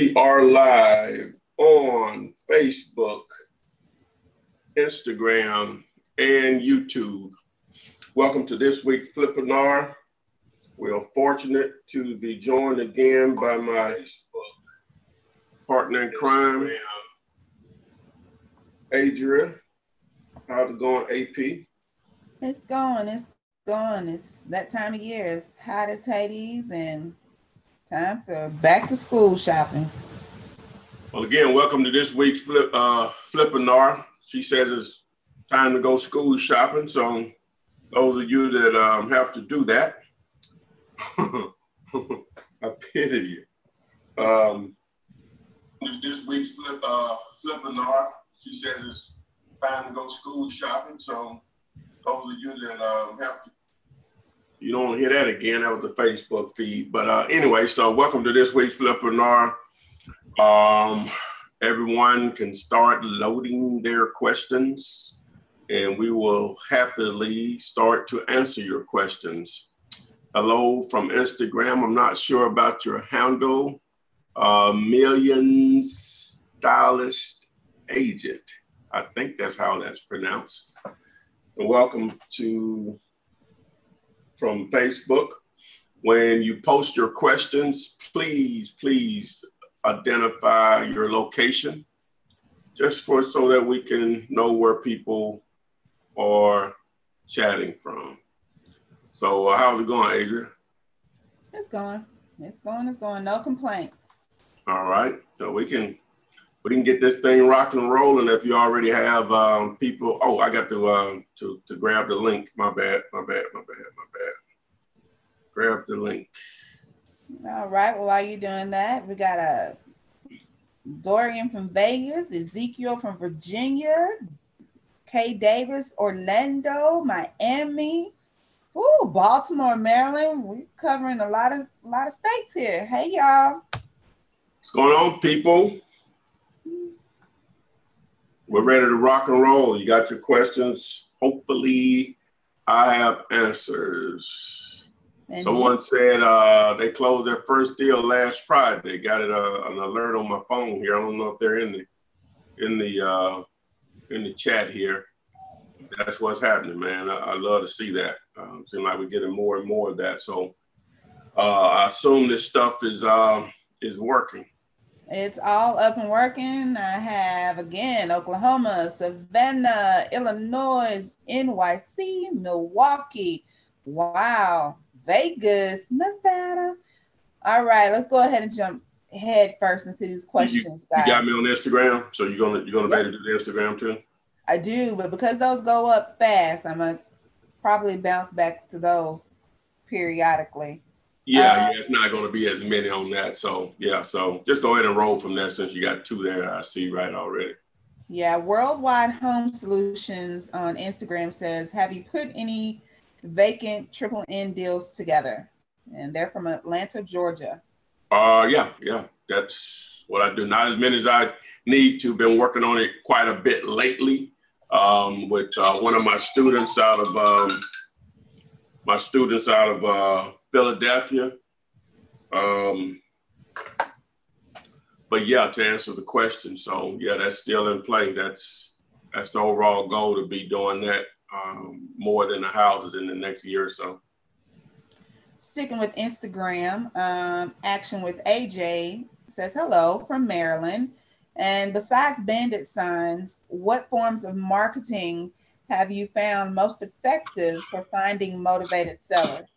We are live on Facebook, Instagram, and YouTube. Welcome to this week's Flippinar. We are fortunate to be joined again by my partner in crime, Adria. How's it going, AP? It's going. It's that time of year. It's hot as Hades and time for back to school shopping. Well, again, welcome to this week's Flippinar. She says it's time to go school shopping. So those of you that have to do that, I pity you. This week's Flippinar, she says it's time to go school shopping. So those of you that have to, you don't hear that again. That was the Facebook feed. But anyway, so welcome to this week's Flippinar. Everyone can start loading their questions and we will happily start to answer your questions. Hello from Instagram. I'm not sure about your handle. Millions Stylist Agent. I think that's how that's pronounced. And welcome from Facebook. When you post your questions, please identify your location, just so that we can know where people are chatting from. So how's it going, Adria? It's going. No complaints. All right, so we can get this thing rock and rolling. If you already have people, I got to grab the link. My bad. Grab the link. All right. Well, while you're doing that, we got a Dorian from Vegas, Ezekiel from Virginia, Kay Davis, Orlando, Miami, Baltimore, Maryland. We're covering a lot of states here. Hey, y'all. What's going on, people? We're ready to rock and roll. You got your questions. Hopefully, I have answers. And someone said they closed their first deal last Friday. Got an alert on my phone here. I don't know if they're in the chat here. That's what's happening, man. I love to see that. Seems like we're getting more and more of that. So I assume this stuff is working. It's all up and working. I have, again, Oklahoma, Savannah, Illinois, NYC, Milwaukee. Wow. Vegas, Nevada. All right, let's go ahead and jump head first into these questions, guys. You got me on Instagram, so you're gonna be able to do the Instagram too? I do, but because those go up fast, I'm gonna probably bounce back to those periodically. Yeah, it's not going to be as many on that. So, so just go ahead and roll from that since you got two there. I see right already. Yeah, Worldwide Home Solutions on Instagram says, have you put any vacant triple N deals together? And they're from Atlanta, Georgia. Yeah, that's what I do. Not as many as I need to. Been working on it quite a bit lately with one of my students out of Philadelphia. But yeah, to answer the question, so yeah, that's still in play. That's the overall goal, to be doing that more than the houses in the next year or so. Sticking with Instagram, Action with AJ says, hello from Maryland. And besides bandit signs, what forms of marketing have you found most effective for finding motivated sellers?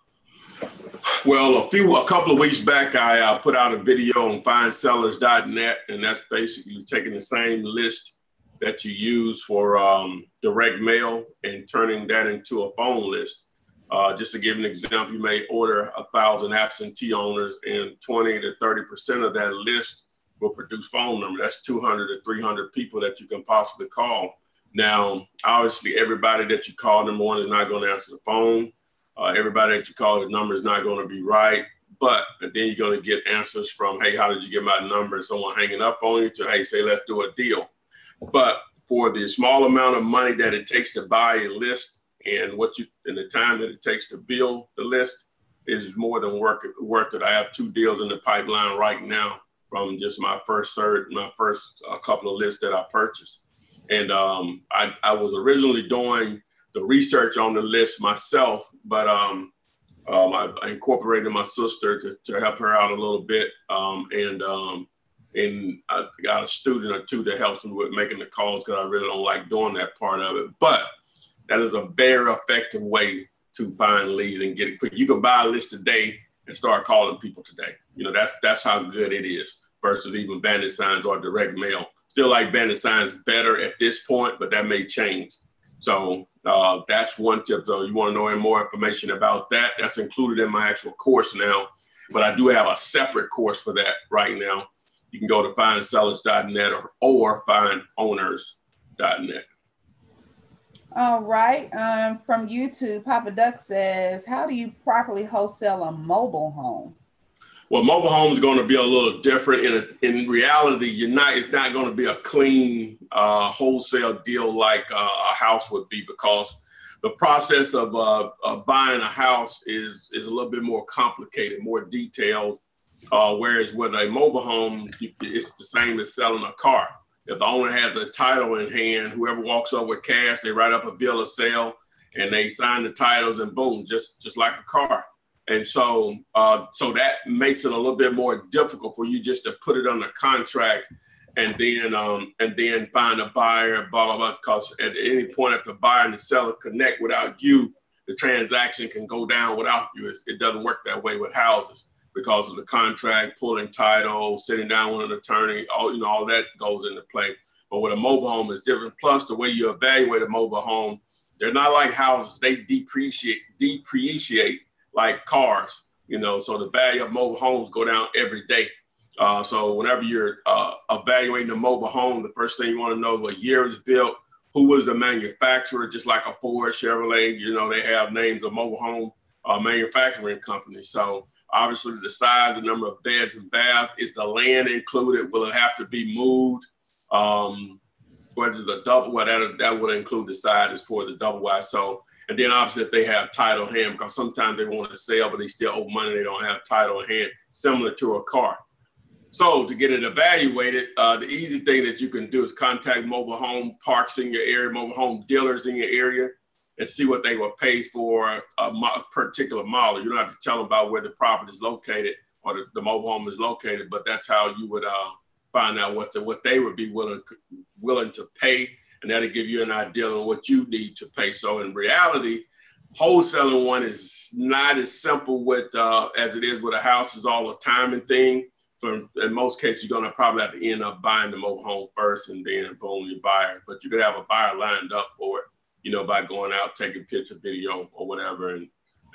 Well, a couple of weeks back, I put out a video on findsellers.net, and that's basically taking the same list that you use for direct mail and turning that into a phone list. Just to give an example, you may order 1,000 absentee owners, and 20 to 30% of that list will produce phone number. That's 200 to 300 people that you can possibly call. Now, obviously, everybody that you call, number one, is not going to answer the phone. Everybody that you call, the number is not going to be right. But then you're going to get answers from, hey, how did you get my number? Someone hanging up on you, to, hey, say, let's do a deal. But for the small amount of money that it takes to buy a list and the time that it takes to build the list is more than worth it. I have 2 deals in the pipeline right now from just my first couple of lists that I purchased. And I was originally doing the research on the list myself, but I incorporated my sister to help her out a little bit. And I got a student or two that helps me with making the calls because I really don't like doing that part of it. But that is a very effective way to find leads and get it quick. You can buy a list today and start calling people today. You know, that's how good it is versus even bandit signs or direct mail. Still like bandit signs better at this point, but that may change. So that's one tip. So you want to know any more information about that? That's included in my actual course now, but I do have a separate course for that right now. You can go to findsellers.net or findowners.net. All right. From YouTube, Papa Duck says, how do you properly wholesale a mobile home? Well, mobile home is going to be a little different. In reality, it's not going to be a clean wholesale deal like a house would be, because the process of buying a house is a little bit more complicated, more detailed. Whereas with a mobile home, it's the same as selling a car. If the owner has the title in hand, whoever walks up with cash, they write up a bill of sale and they sign the titles and boom, just like a car. And so that makes it a little bit more difficult for you just to put it under contract and then find a buyer, blah, blah, blah, because at any point if the buyer and the seller connect without you, the transaction can go down without you. It doesn't work that way with houses because of the contract, pulling title, sitting down with an attorney, all that goes into play. But with a mobile home, it's different. Plus, the way you evaluate a mobile home, they're not like houses. They depreciate like cars, so the value of mobile homes go down every day. So whenever you're evaluating a mobile home, the first thing you want to know what year it was built, who was the manufacturer, just like a Ford, Chevrolet, they have names of mobile home manufacturing companies. So obviously the size, the number of beds and baths, is the land included? Will it have to be moved? What is the double? Well, that would include the size for the double wide. So, and then obviously if they have title in hand, because sometimes they want to sell, but they still owe money, they don't have title in hand, similar to a car. So to get it evaluated, the easy thing that you can do is contact mobile home parks in your area, mobile home dealers in your area, and see what they will pay for a particular model. You don't have to tell them about where the property is located or the mobile home is located, but that's how you would find out what they would be willing to pay, and that'll give you an idea of what you need to pay. So in reality, wholesaling one is not as simple with as it is with a house. Is all a timing thing. So in most cases, you're going to probably have to end up buying the mobile home first and then boom, you buyer. But you could have a buyer lined up for it, by going out, taking picture, video, or whatever, and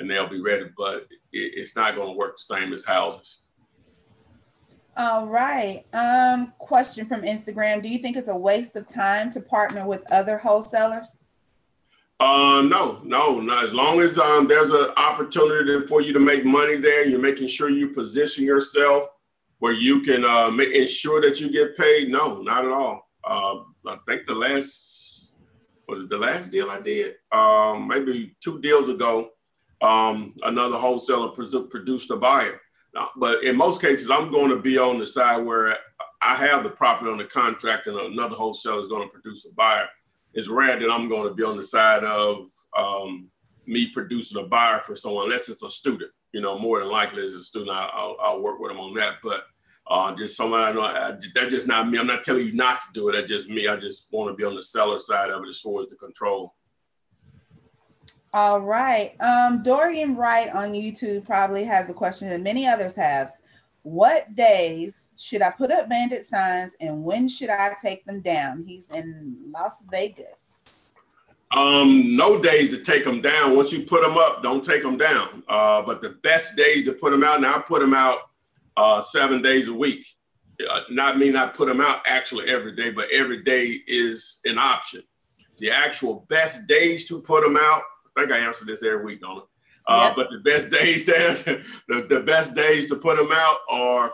they'll be ready. But it's not going to work the same as houses. All right. Question from Instagram. Do you think it's a waste of time to partner with other wholesalers? No. As long as there's an opportunity for you to make money there, you're making sure you position yourself where you can ensure that you get paid. No, not at all. I think the last deal I did? Maybe 2 deals ago, another wholesaler produced a buyer. But in most cases, I'm going to be on the side where I have the property on the contract and another wholesaler is going to produce a buyer. It's rare that I'm going to be on the side of me producing a buyer for someone, unless it's a student. More than likely as a student, I'll work with them on that. But just someone I know, that's just not me. I'm not telling you not to do it. That's just me. I just want to be on the seller side of it as far as the control. All right. Dorian Wright on YouTube probably has a question that many others have. What days should I put up bandit signs and when should I take them down? He's in Las Vegas. No days to take them down. Once you put them up, don't take them down. But the best days to put them out, now I put them out 7 days a week. Not put them out actually every day, but every day is an option. The actual best days to put them out, I think I answer this every week, don't I? Yep. But the best days the best days to put them out are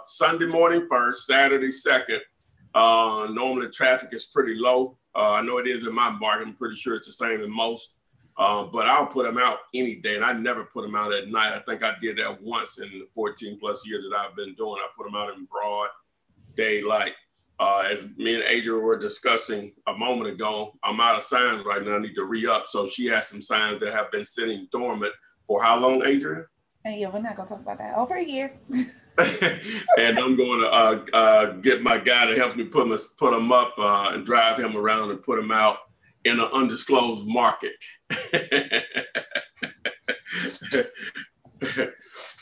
Sunday morning first, Saturday second. Normally traffic is pretty low. I know it is in my market. I'm pretty sure it's the same in most. But I'll put them out any day, and I never put them out at night. I think I did that once in the 14 plus years that I've been doing. I put them out in broad daylight. As me and Adrian were discussing a moment ago, I'm out of signs right now. I need to re-up. So she has some signs that have been sitting dormant for how long, Adrian? Yeah, we're not going to talk about that. Over a year. And I'm going to get my guy that helps me put them up and drive him around and put them out in an undisclosed market.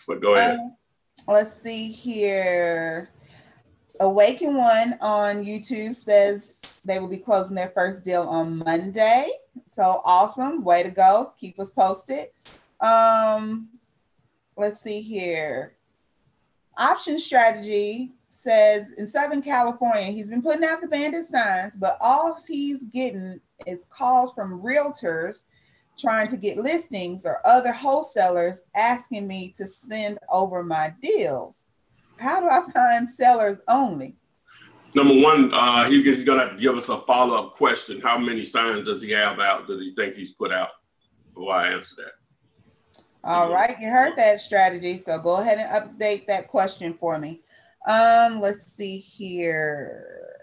But go ahead. Let's see here. Awaken One on YouTube says they will be closing their first deal on Monday. So awesome. Way to go. Keep us posted. Let's see here. Option Strategy says in Southern California, he's been putting out the bandit signs, but all he's getting is calls from realtors trying to get listings or other wholesalers asking me to send over my deals. How do I find sellers only? Number one, he's going to have to give us a follow-up question. How many signs does he have out? Does he think he's put out? Before I answer that. All right, you heard that strategy. So go ahead and update that question for me. Let's see here.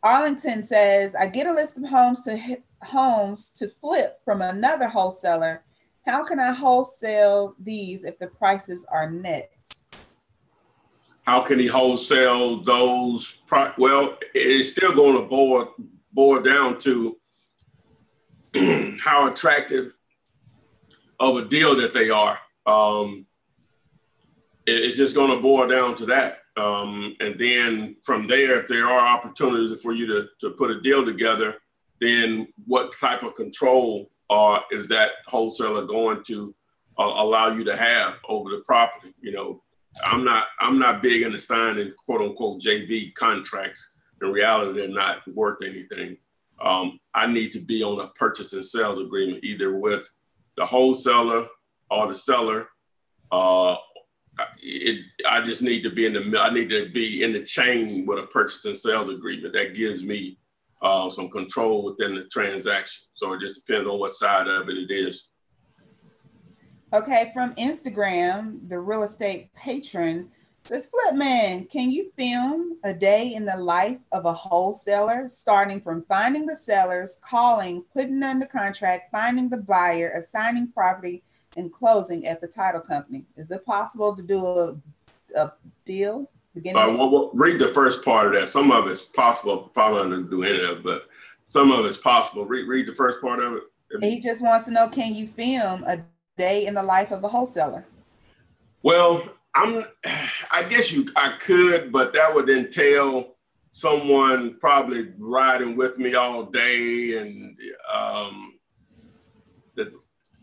Arlington says, I get a list of homes to flip from another wholesaler. How can I wholesale these if the prices are net? How can he wholesale those? Well, it's still going to boil down to how attractive of a deal that they are. It's just going to boil down to that. And then from there, if there are opportunities for you to put a deal together, then what type of control is that wholesaler going to allow you to have over the property? You know, I'm not big into signing quote unquote JV contracts. In reality, they're not worth anything. I need to be on a purchase and sales agreement, either with the wholesaler or the seller. I just need to be in the chain with a purchase and sales agreement that gives me some control within the transaction. So it just depends on what side of it is. Okay, from Instagram, the real estate patron says, Flipman, can you film a day in the life of a wholesaler, starting from finding the sellers, calling, putting under contract, finding the buyer, assigning property, and closing at the title company? Is it possible to do a deal? Well, read the first part of that. Some of it's possible, probably not to do any of it, but some of it's possible. Read the first part of it. He just wants to know, can you film a day in the life of a wholesaler? Well, I guess I could, but that would entail someone probably riding with me all day, and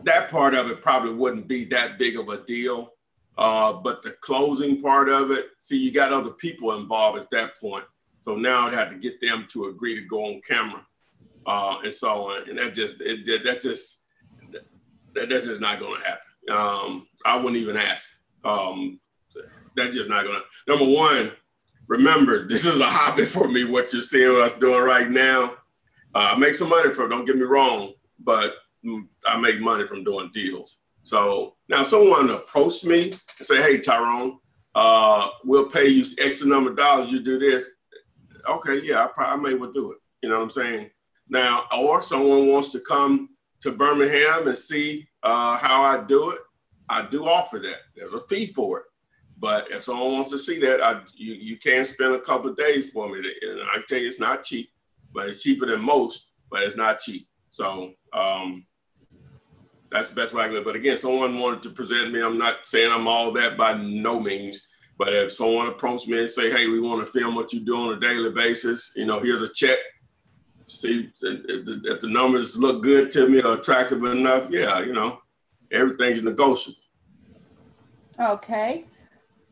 that part of it probably wouldn't be that big of a deal. But the closing part of it, see, you got other people involved at that point. So now I'd have to get them to agree to go on camera and so on. And that's just not going to happen. I wouldn't even ask. That's just not going to. Number one, remember, this is a hobby for me, what you're seeing us doing right now. I make some money from it, don't get me wrong, but I make money from doing deals. So now someone approached me and say, hey, Tyrone, we'll pay you X number of dollars, you do this. Okay, yeah, I may well do it. You know what I'm saying? Now, or someone wants to come to Birmingham and see how I do it. I do offer that. There's a fee for it. But if someone wants to see that, you can spend a couple of days for me. And I tell you, it's not cheap, but it's cheaper than most, but it's not cheap. So that's the best way I can do it. But again, someone wanted to present me. I'm not saying I'm all that by no means, but if someone approached me and say, hey, we want to film what you do on a daily basis, you know, here's a check. See if the numbers look good to me or attractive enough, yeah, you know, everything's negotiable. Okay.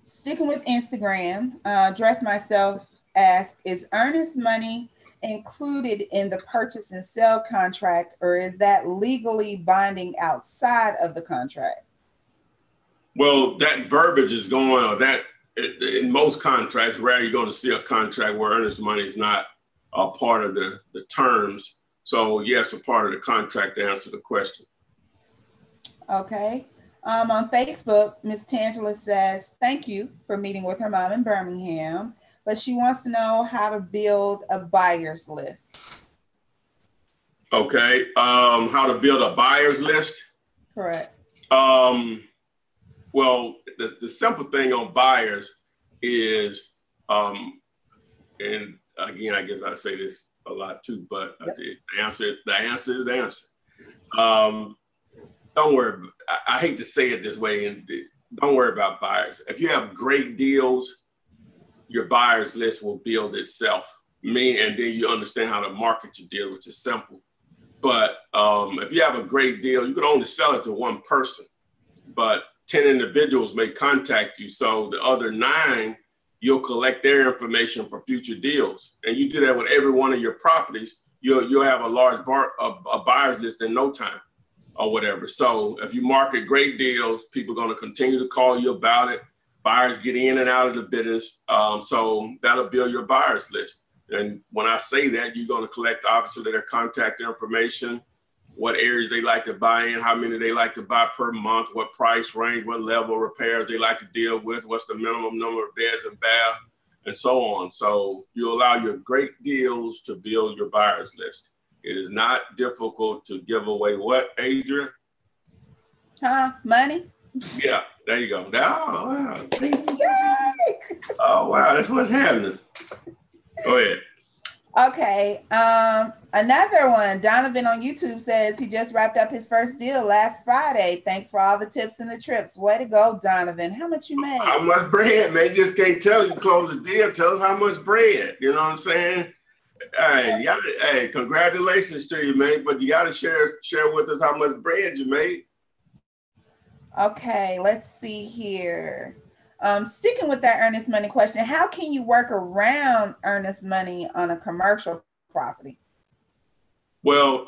Sticking with Instagram, Dress Myself asked, is earnest money included in the purchase and sell contract, or is that legally binding outside of the contract? Well, that verbiage is going, or that in most contracts, rarely you're going to see a contract where earnest money is not part of the terms. So yes, a part of the contract to answer the question. Okay. On Facebook, Miss Tangela says, thank you for meeting with her mom in Birmingham, but she wants to know how to build a buyer's list. Okay. How to build a buyer's list? Correct. Well, the simple thing on buyers is, and again, I guess I say this a lot too, but yep. the answer is the answer. Don't worry. I hate to say it this way, and don't worry about buyers. If you have great deals, your buyers list will build itself. And then you understand how to market your deal, which is simple. But if you have a great deal, you can only sell it to one person, but 10 individuals may contact you. So the other 9, you'll collect their information for future deals. And you do that with every one of your properties, you'll have a large a buyer's list in no time or whatever. So if you market great deals, people are going to continue to call you about it. Buyers get in and out of the business. So that'll build your buyer's list. And when I say that, you're going to collect obviously their contact information, what areas they like to buy in, how many they like to buy per month, what price range, what level of repairs they like to deal with, what's the minimum number of beds and baths, and so on. So you allow your great deals to build your buyer's list. It is not difficult to give away what, Adrian? Money? Yeah, there you go. Oh, wow. Oh, wow, that's what's happening. Go ahead. Okay. Another one, Donovan on YouTube says he just wrapped up his first deal last Friday. Thanks for all the tips and the trips. Way to go, Donovan. How much you made? How much bread, man? You just can't tell you close the deal. Tell us how much bread. You know what I'm saying? Hey, congratulations to you, man. But you got to share with us how much bread you made. Okay, let's see here. Sticking with that earnest money question, how can you work around earnest money on a commercial property? Well,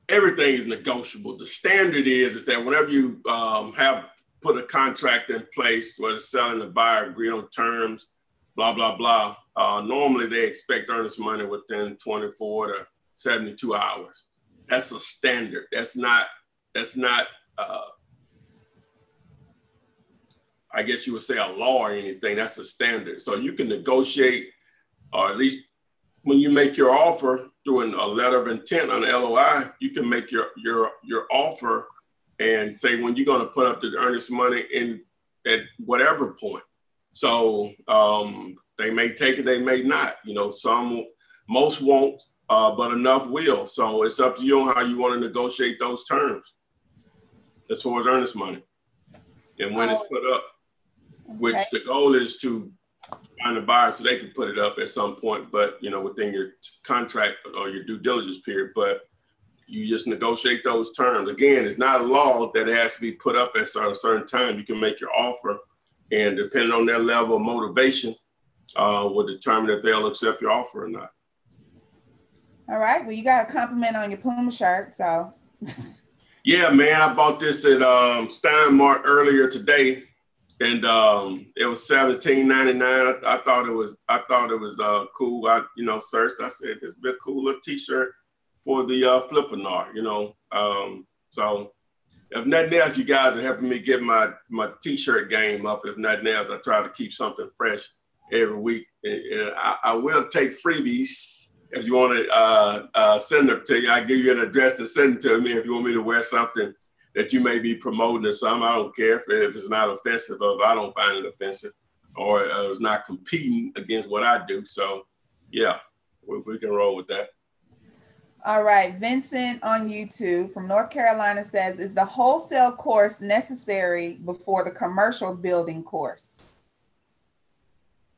everything is negotiable. The standard is that whenever you have put a contract in place, whether it's selling the buyer, agree on terms, blah, blah, blah, normally they expect earnest money within 24 to 72 hours. That's a standard. That's not I guess you would say a law or anything. That's a standard. So you can negotiate, or at least when you make your offer through a letter of intent on an LOI, you can make your offer and say when you're going to put up the earnest money in at whatever point. So they may take it, they may not. You know, most won't, but enough will. So it's up to you on how you want to negotiate those terms as far as earnest money and when it's put up. Which the goal is to find a buyer so they can put it up at some point, but you know, within your contract or your due diligence period, but you just negotiate those terms. Again, it's not a law that it has to be put up at a certain time. You can make your offer, and depending on their level of motivation, will determine if they'll accept your offer or not. All right, well, you got a compliment on your Puma shirt, so. Yeah, man, I bought this at Stein Mart earlier today. And it was $17.99. I thought it was cool. I searched. I said this would be a cool little T-shirt for the Flippinar. So if nothing else, you guys are helping me get my T-shirt game up. If nothing else, I try to keep something fresh every week. And I will take freebies if you want to send them to you. I give you an address to send to me if you want me to wear something that you may be promoting or something. I don't care if it's not offensive or if I don't find it offensive or it's not competing against what I do. So yeah, we can roll with that. All right. Vincent on YouTube from North Carolina says, is the wholesale course necessary before the commercial building course?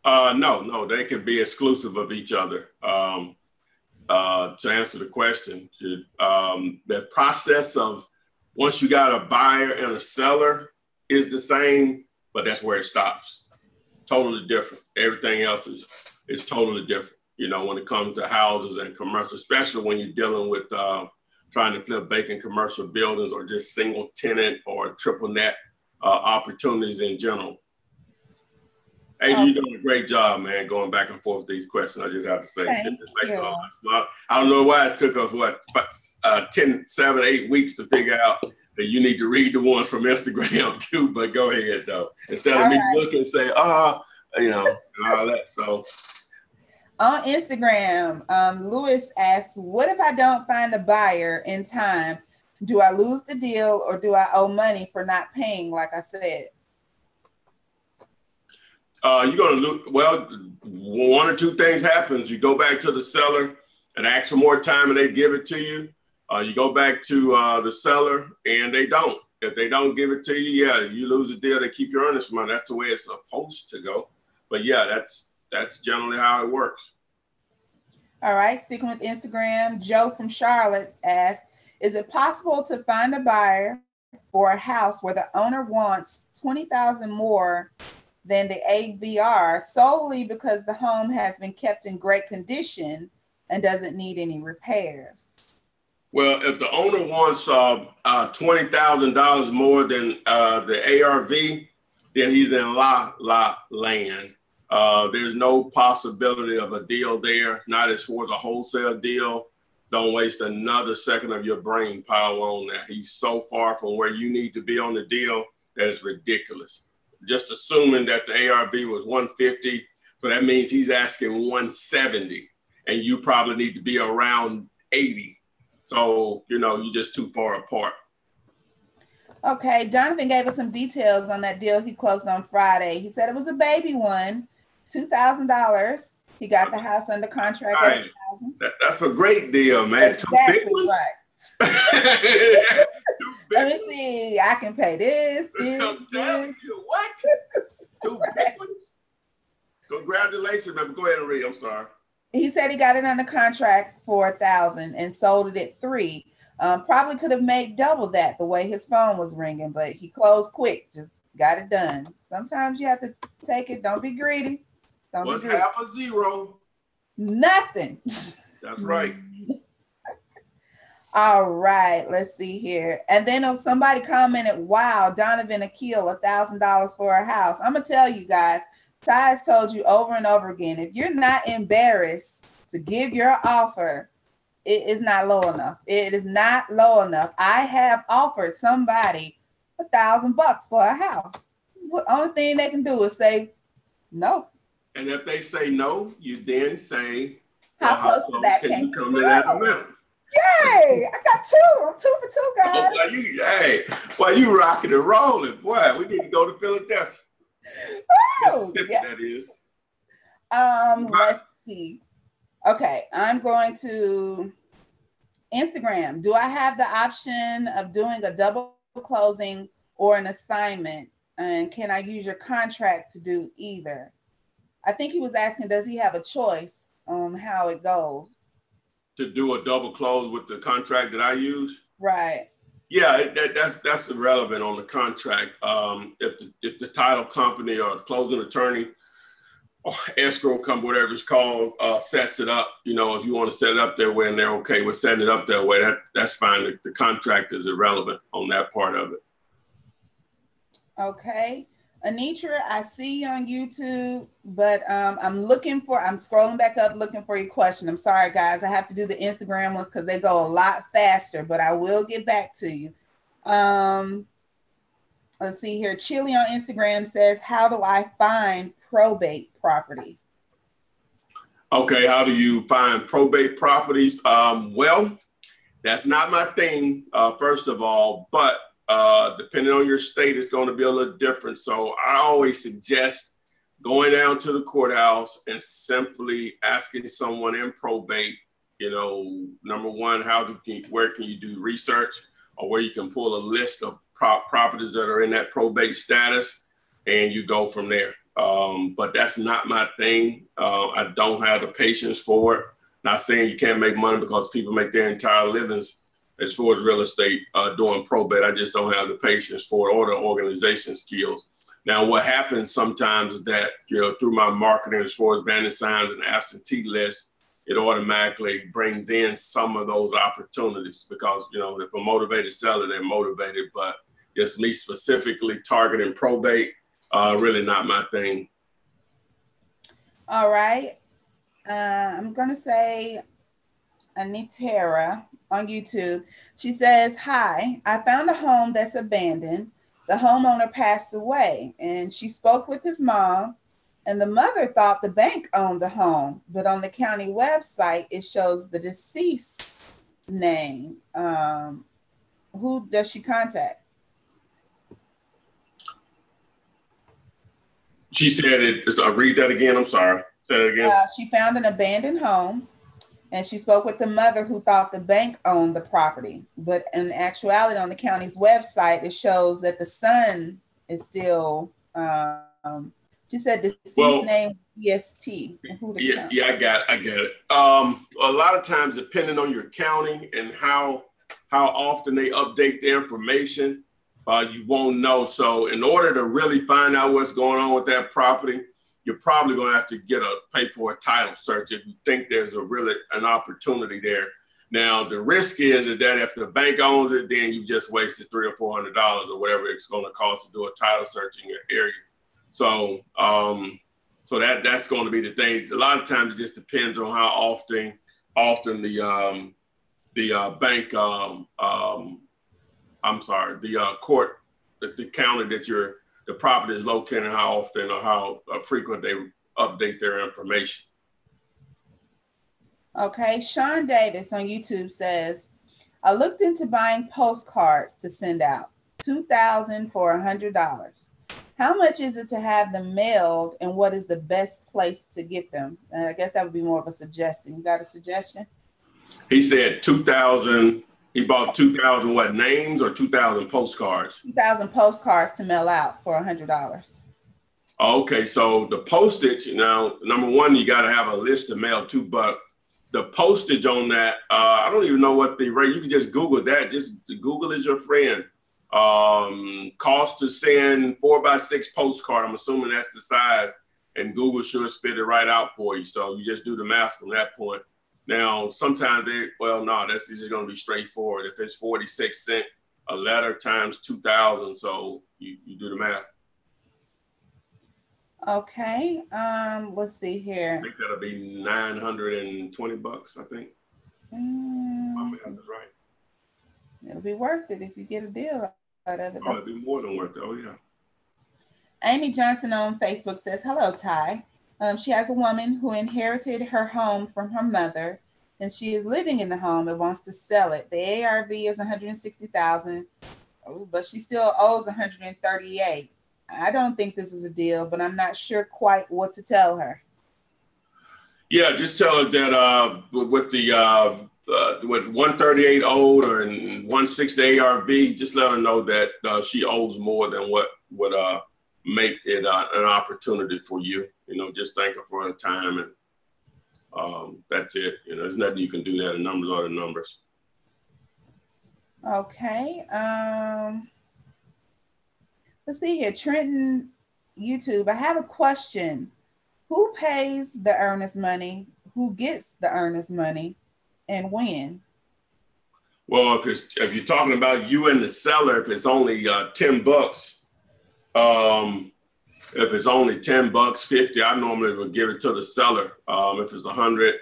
No, they can be exclusive of each other. To answer the question, the process of once you got a buyer and a seller is the same, but that's where it stops. Totally different. Everything else is totally different. You know, when it comes to houses and commercial, especially when you're dealing with trying to flip vacant commercial buildings or just single tenant or triple net opportunities in general. Hey, you're doing a great job, man, going back and forth with these questions. I just have to say, Thank you. I don't know why it took us, 7, 8 weeks to figure out that you need to read the ones from Instagram too, but go ahead, though. Instead of me looking and say, you know, and all that, so. On Instagram, Lewis asks, what if I don't find a buyer in time? Do I lose the deal or do I owe money for not paying, like I said? You're going to lose. Well, one or two things happens. You go back to the seller and ask for more time and they give it to you. You go back to the seller and they don't. If they don't give it to you, yeah, you lose the deal. They keep your earnest money. That's the way it's supposed to go. But yeah, that's generally how it works. All right, sticking with Instagram, Joe from Charlotte asks, is it possible to find a buyer for a house where the owner wants $20,000 more than the AVR solely because the home has been kept in great condition and doesn't need any repairs? Well, if the owner wants $20,000 more than the ARV, then he's in la land. There's no possibility of a deal there, not as far as a wholesale deal. Don't waste another second of your brain power on that. He's so far from where you need to be on the deal that it's ridiculous. Just assuming that the ARV was 150, so that means he's asking 170, and you probably need to be around 80. So, you know, you're just too far apart. Okay, Donovan gave us some details on that deal he closed on Friday. He said it was a baby one, $2,000. He got the house under contract at $1,000. That's a great deal, man. Exactly. 2 big ones? Right. Let me see. I can pay this. I'm telling you, what? 2 big ones? Congratulations, man. Go ahead and read. I'm sorry. He said he got it under contract for $1,000 and sold it at $3,000. Probably could have made double that the way his phone was ringing, but he closed quick. Just got it done. Sometimes you have to take it. Don't be greedy. What's half a zero? Nothing. That's right. All right, let's see here. And then somebody commented, wow, Donovan Akil, $1,000 for a house. I'm going to tell you guys, Ty has told you over and over again, if you're not embarrassed to give your offer, it is not low enough. It is not low enough. I have offered somebody $1,000 for a house. The only thing they can do is say no. And if they say no, you then say, how close to that can you come to that amount? Yay! I got 2. I'm 2 for 2, guys. Boy, you rocking and rolling. Boy, we need to go to Philadelphia. Mississippi, yeah. That is. Let's see. Okay, I'm going to Instagram. Do I have the option of doing a double closing or an assignment? And can I use your contract to do either? I think he was asking, does he have a choice on how it goes? To do a double close with the contract that I use? Right. Yeah, that's irrelevant on the contract. If the title company or the closing attorney or escrow company, whatever it's called, sets it up, you know, if you want to set it up their way and they're okay with setting it up that way, that's fine. The contract is irrelevant on that part of it. Okay. Anitra, I see you on YouTube, but I'm scrolling back up looking for your question. I'm sorry, guys. I have to do the Instagram ones because they go a lot faster, but I will get back to you. Let's see here. Chili on Instagram says, how do I find probate properties? Okay, how do you find probate properties? Well, that's not my thing, first of all, but depending on your state, it's going to be a little different. So I always suggest going down to the courthouse and simply asking someone in probate, you know, number one, where can you do research, or where you can pull a list of properties that are in that probate status, and you go from there. But that's not my thing. I don't have the patience for it. Not saying you can't make money, because people make their entire livings as far as real estate doing probate. I just don't have the patience for it or the organization skills. Now, what happens sometimes is that, you know, through my marketing as far as banner signs and absentee lists, it automatically brings in some of those opportunities, because, you know, if a motivated seller, they're motivated, but just me specifically targeting probate, really not my thing. All right. I'm going to say Anitera on YouTube. She says, "Hi, I found a home that's abandoned. The homeowner passed away, and she spoke with his mom, and the mother thought the bank owned the home, but on the county website, it shows the deceased name. Who does she contact?" She said it. Read that again. I'm sorry. Say that again. She found an abandoned home, and she spoke with the mother who thought the bank owned the property. But in actuality, on the county's website, it shows that the son is still, she said deceased name EST. Yeah, I got it. A lot of times, depending on your county and how often they update the information, you won't know. So in order to really find out what's going on with that property, you're probably going to have to pay for a title search if you think there's an opportunity there. Now, the risk is that if the bank owns it, then you just wasted $300 or $400 or whatever it's going to cost to do a title search in your area. So, that's going to be the thing. A lot of times it just depends on how often the bank, court, the county that the property is located, and how often or how frequent they update their information. Okay, Sean Davis on YouTube says, "I looked into buying postcards to send out, $2,000 for $100. How much is it to have them mailed, and what is the best place to get them?" I guess that would be more of a suggestion. You got a suggestion? He said 2,000. He bought 2,000 what, names or 2,000 postcards? 2,000 postcards to mail out for $100. Okay, so the postage, now, number one, you got to have a list to mail to, but the postage on that, I don't even know what the rate, you can just Google that. Just Google is your friend. Cost to send 4x6 postcard. I'm assuming that's the size, and Google should spit it right out for you. So you just do the math from that point. Now, sometimes this is going to be straightforward. If it's 46 cents a letter times 2,000, so you do the math. Okay, let's see here. I think that'll be $920, I think. My math is right. It'll be worth it if you get a deal out of it. Oh, it'll be more than worth it. Oh, yeah. Amy Johnson on Facebook says, "Hello, Ty." She has a woman who inherited her home from her mother, and she is living in the home and wants to sell it. The ARV is $160,000, but she still owes $138,000. I don't think this is a deal, but I'm not sure quite what to tell her. Yeah, just tell her that with 138 owed or 160 ARV, just let her know that she owes more than what would make it an opportunity for you. Just thank her for her time, and that's it. There's nothing you can do there. The numbers are the numbers. Okay. Let's see here. Trenton YouTube, I have a question. Who pays the earnest money? Who gets the earnest money, and when? Well, if you're talking about you and the seller, if it's only $10, if it's only $10, $50, I normally would give it to the seller. If it's $100,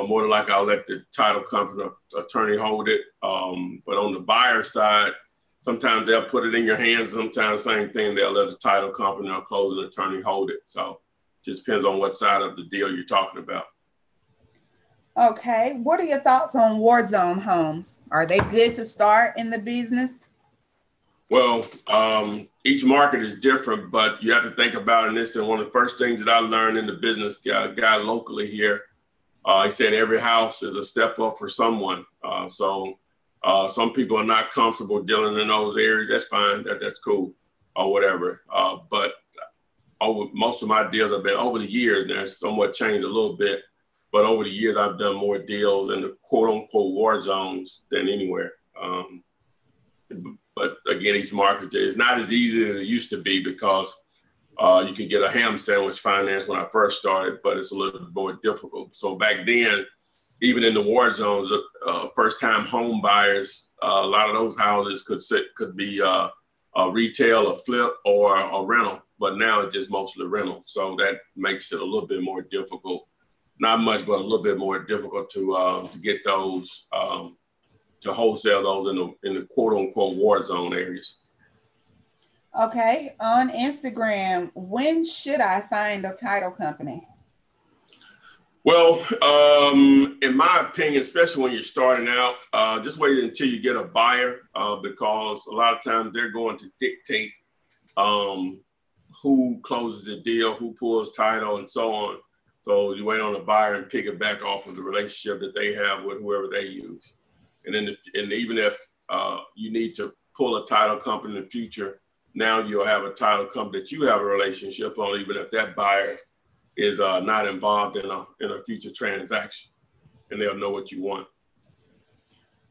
more than likely I'll let the title company attorney hold it. But on the buyer side, sometimes they'll put it in your hands. Sometimes same thing, they'll let the title company or closing attorney hold it. So just depends on what side of the deal you're talking about. Okay. What are your thoughts on war zone homes? Are they good to start in the business? Well, each market is different, but you have to think about it. And this is one of the first things that I learned in the business, guy locally here. He said every house is a step up for someone. So some people are not comfortable dealing in those areas. That's fine. That's cool or whatever. But most of my deals have been over the years. Now it's somewhat changed a little bit, but over the years I've done more deals in the quote unquote war zones than anywhere. But again, each market is not as easy as it used to be because you can get a ham sandwich finance when I first started, but it's a little bit more difficult. So back then, even in the war zones, first-time home buyers, a lot of those houses could be a retail, a flip, or a rental. But now it's just mostly rental. So that makes it a little bit more difficult. Not much, but a little bit more difficult to get those, to wholesale those in the quote unquote war zone areas. Okay, on Instagram, when should I find a title company? Well, in my opinion, especially when you're starting out, just wait until you get a buyer because a lot of times they're going to dictate who closes the deal, who pulls title, and so on. So you wait on the buyer and pick it back off of the relationship that they have with whoever they use. And then, even if you need to pull a title company in the future, now you'll have a title company that you have a relationship on, even if that buyer is not involved in a future transaction, and they'll know what you want.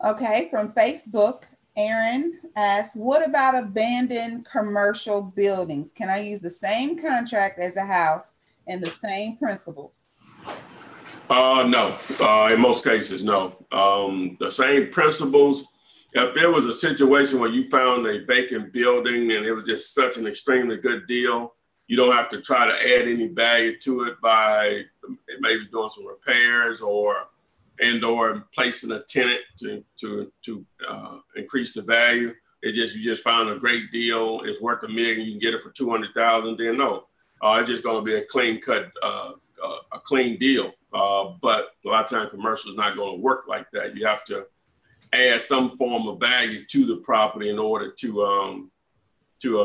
Okay, from Facebook, Aaron asks, what about abandoned commercial buildings? Can I use the same contract as a house and the same principles? No, in most cases, no. The same principles. If there was a situation where you found a vacant building and it was just such an extremely good deal, you don't have to try to add any value to it by maybe doing some repairs or placing a tenant to increase the value. You just found a great deal. It's worth $1 million. You can get it for $200,000. Then no, it's just going to be a clean cut, a clean deal. But a lot of times commercial is not going to work like that. You have to add some form of value to the property in order to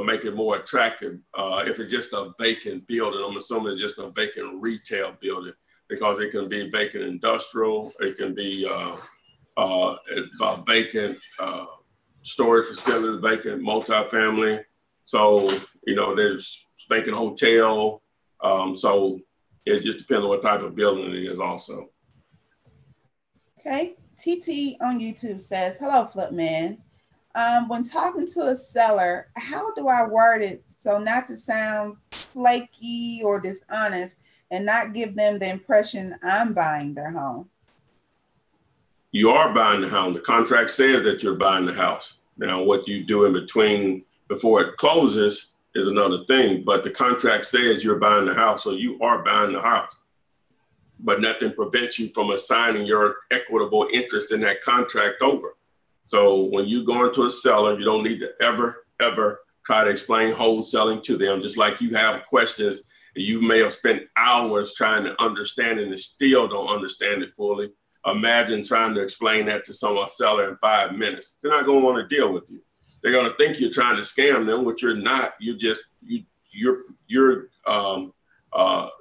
make it more attractive. If it's just a vacant building, I'm assuming it's just a vacant retail building, because it can be vacant industrial, it can be a vacant storage facility, vacant multifamily. So, there's vacant hotel. So it just depends on what type of building it is also. Okay, TT on YouTube says, hello, Flipman. When talking to a seller, how do I word it so not to sound flaky or dishonest and not give them the impression I'm buying their home? You are buying the home. The contract says that you're buying the house. Now, what you do in between before it closes is another thing, but the contract says you're buying the house, so you are buying the house. But nothing prevents you from assigning your equitable interest in that contract over. So when you go into a seller, you don't need to ever try to explain wholesaling to them. Just like you have questions that you may have spent hours trying to understand and still don't understand it fully. Imagine trying to explain that to a seller in 5 minutes. They're not going to want to deal with you. They're going to think you're trying to scam them, which you're not. You're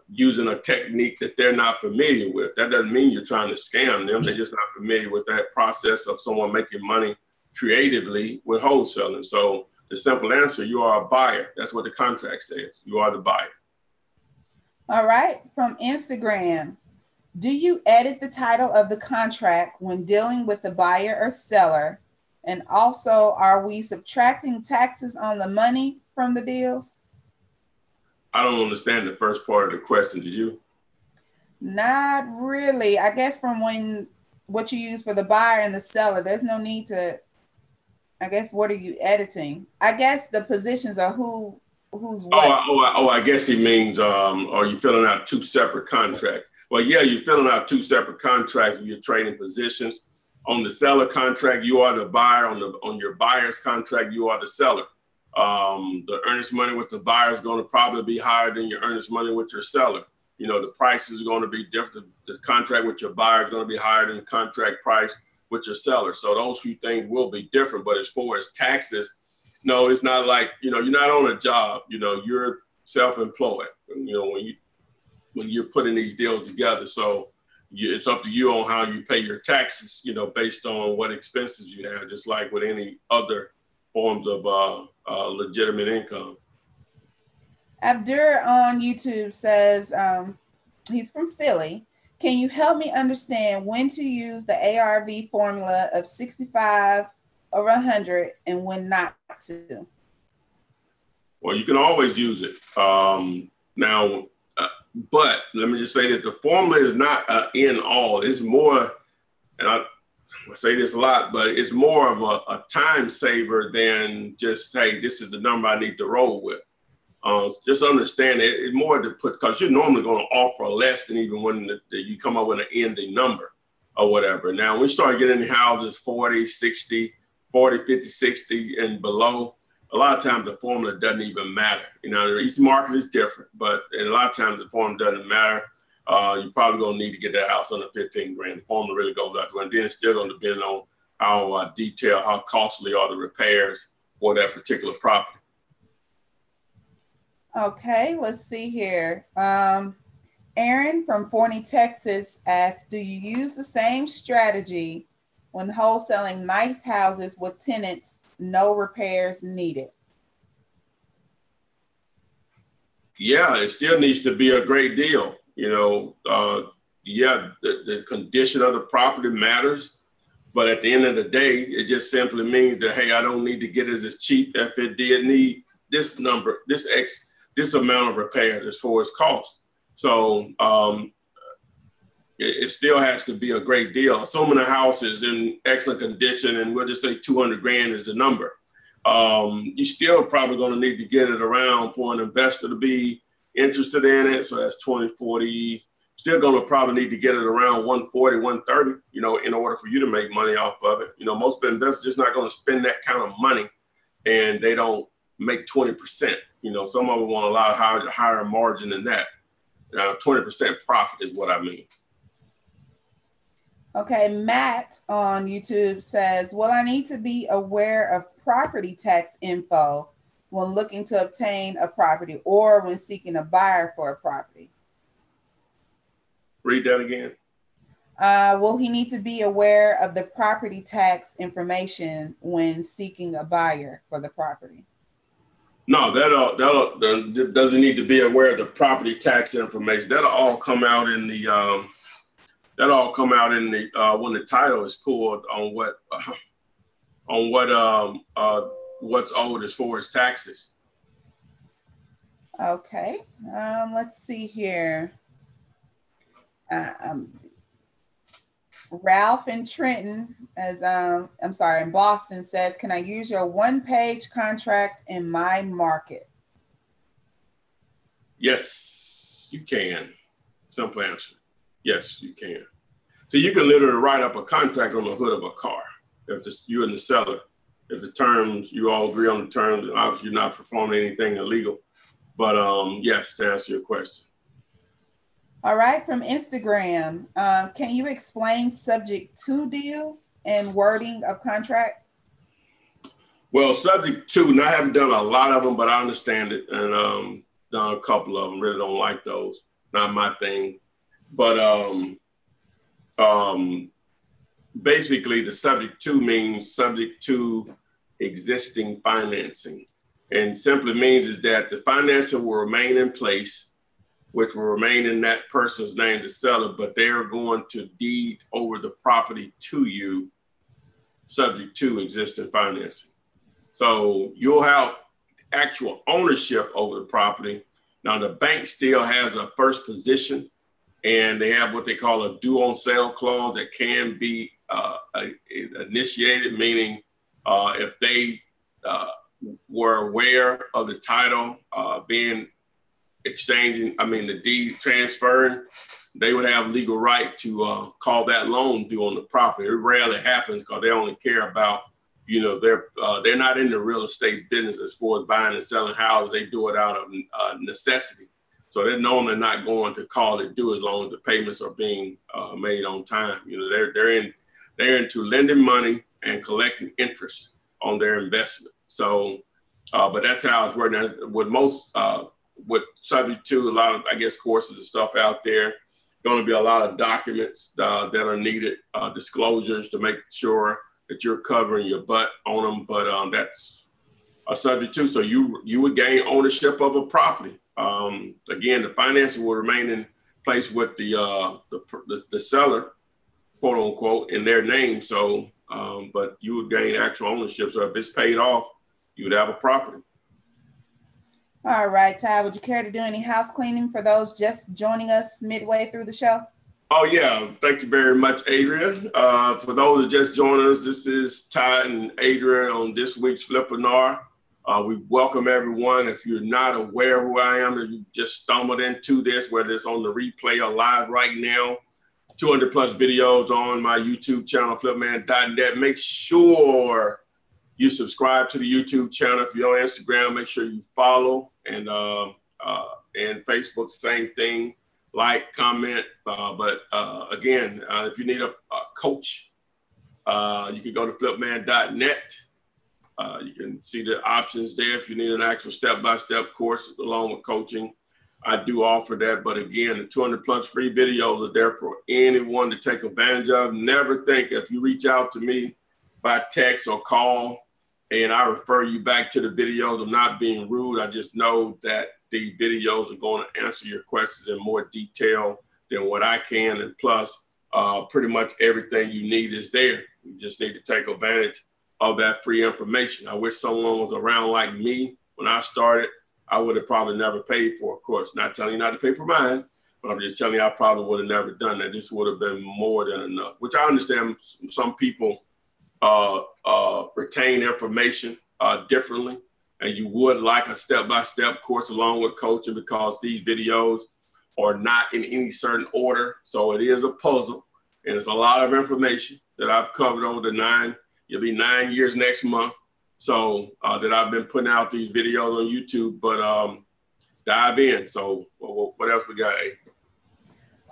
using a technique that they're not familiar with. That doesn't mean you're trying to scam them. They're just not familiar with that process of someone making money creatively with wholesaling. So the simple answer, you are a buyer. That's what the contract says. You are the buyer. All right. From Instagram, do you edit the title of the contract when dealing with the buyer or seller? And also, are we subtracting taxes on the money from the deals? I don't understand the first part of the question. Did you? Not really. I guess from what you use for the buyer and the seller, there's no need to, I guess, what are you editing? I guess the positions are who's what. I guess he means, are you filling out two separate contracts? Well, yeah, you're filling out two separate contracts and you're trading positions. On the seller contract, you are the buyer. On your buyer's contract, you are the seller. The earnest money with the buyer is going to probably be higher than your earnest money with your seller. The prices are going to be different. The contract with your buyer is going to be higher than the contract price with your seller. So those few things will be different. But as far as taxes, no, it's not like, you're not on a job. You're self-employed, when you're putting these deals together. So it's up to you on how you pay your taxes, based on what expenses you have, just like with any other forms of legitimate income. Abdur on YouTube says, he's from Philly. Can you help me understand when to use the ARV formula of 65 or 100 and when not to? Well, you can always use it. Now, but let me just say that the formula is not in all. It's more, and I say this a lot, but it's more of a time saver than just, hey, this is the number I need to roll with. Just understand it's more to put, because you're normally going to offer less than even when you come up with an ending number or whatever. Now, when we start getting the houses 40, 60, 40, 50, 60 and below, a lot of times the formula doesn't even matter. You know, each market is different, but a lot of times the formula doesn't matter. You're probably going to need to get that house under 15 grand. The formula really goes out to, and then it's still going to depend on how detailed, how costly are the repairs for that particular property. Okay, let's see here. Aaron from Forney, Texas asks, do you use the same strategy when wholesaling nice houses with tenants, no repairs needed? Yeah, it still needs to be a great deal. You know, yeah, the condition of the property matters, but at the end of the day, it just simply means that, hey, I don't need to get it as cheap if it did need this number, this amount of repairs as far as cost. So it still has to be a great deal. Assuming the house is in excellent condition, and we'll just say 200 grand is the number, you still probably going to need to get it around for an investor to be interested in it. So that's 20, 40, still going to probably need to get it around 140, 130, you know, in order for you to make money off of it. You know, most investors just not going to spend that kind of money and they don't make 20%. You know, some of them want a lot of higher margin than that. 20% profit is what I mean. Okay, Matt on YouTube says, will I need to be aware of property tax info when looking to obtain a property or when seeking a buyer for a property? Read that again. Will he need to be aware of the property tax information when seeking a buyer for the property? No, that doesn't need to be aware of the property tax information. That'll all come out in the when the title is pulled on what's owed as far as taxes. Okay, let's see here. Ralph in Trenton, in Boston says, can I use your one-page contract in my market? Yes, you can. Simple answer. Yes, you can. So you can literally write up a contract on the hood of a car. If you and the seller, if the terms, you all agree on the terms, and obviously you're not performing anything illegal. But yes, to answer your question. All right, from Instagram, can you explain subject to deals and wording of contracts? Well, subject to, and I haven't done a lot of them, but I understand it, and done a couple of them. Really don't like those. Not my thing. But basically, the subject to means subject to existing financing, and simply means is that the financing will remain in place, which will remain in that person's name, the seller, but they're going to deed over the property to you, subject to existing financing. So you'll have actual ownership over the property. Now the bank still has a first position, and they have what they call a due on sale clause that can be initiated, meaning if they were aware of the title being the deed transferring, they would have legal right to call that loan due on the property. It rarely happens because they only care about, you know, they're not in the real estate business as far as buying and selling houses. They do it out of necessity. So they're normally not going to call it due as long as the payments are being made on time. You know, they're into lending money and collecting interest on their investment. So, but that's how it's working. With most, with subject to a lot of, I guess, courses and stuff out there, going to be a lot of documents that are needed, disclosures to make sure that you're covering your butt on them. But that's a subject to. So you would gain ownership of a property. Again, the financing will remain in place with the seller, quote unquote, in their name. So, but you would gain actual ownership. So if it's paid off, you would have a property. All right, Ty, would you care to do any house cleaning for those just joining us midway through the show? Oh, yeah. Thank you very much, Adrian. For those that just joined us, this is Ty and Adrian on this week's Flippinar. We welcome everyone. If you're not aware who I am, or you just stumbled into this, whether it's on the replay or live right now, 200 plus videos on my YouTube channel, flipman.net. Make sure you subscribe to the YouTube channel. If you're on Instagram, make sure you follow, and Facebook, same thing. Like, comment, again, if you need a coach, you can go to flipman.net. You can see the options there. If you need an actual step-by-step course along with coaching, I do offer that. But again, the 200 plus free videos are there for anyone to take advantage of. Never think, if you reach out to me by text or call and I refer you back to the videos, I'm not being rude. I just know that the videos are going to answer your questions in more detail than what I can. And plus, pretty much everything you need is there. You just need to take advantage of that free information. I wish someone was around like me when I started. I would have probably never paid for a course. Not telling you not to pay for mine, but I'm just telling you I probably would have never done that. This would have been more than enough, which I understand some people retain information differently. And you would like a step-by-step course along with coaching, because these videos are not in any certain order. So it is a puzzle, and it's a lot of information that I've covered over the it'll be 9 years next month. So that I've been putting out these videos on YouTube, but dive in. So what else we got, A?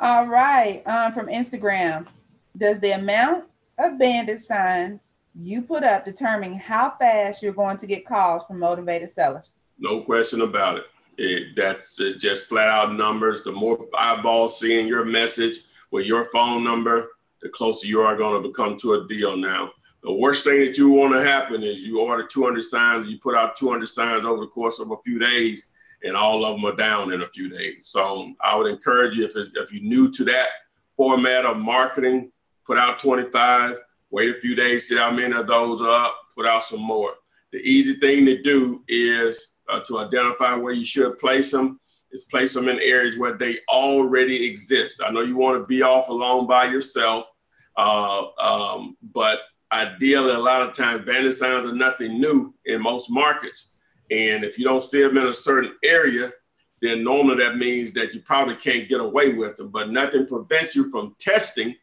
All right, from Instagram, does the amount of bandit signs you put up determine how fast you're going to get calls from motivated sellers? No question about it. That's just flat out numbers. The more eyeballs seeing your message with your phone number, the closer you are going to become to a deal. Now, the worst thing that you want to happen is you order 200 signs, you put out 200 signs over the course of a few days, and all of them are down in a few days. So I would encourage you, if you're new to that format of marketing, put out 25, wait a few days, see how many of those are up, put out some more. The easy thing to do is to identify where you should place them, is place them in areas where they already exist. I know you want to be off alone by yourself, but ideally, a lot of times, bandit signs are nothing new in most markets. And if you don't see them in a certain area, then normally that means that you probably can't get away with them. But nothing prevents you from testing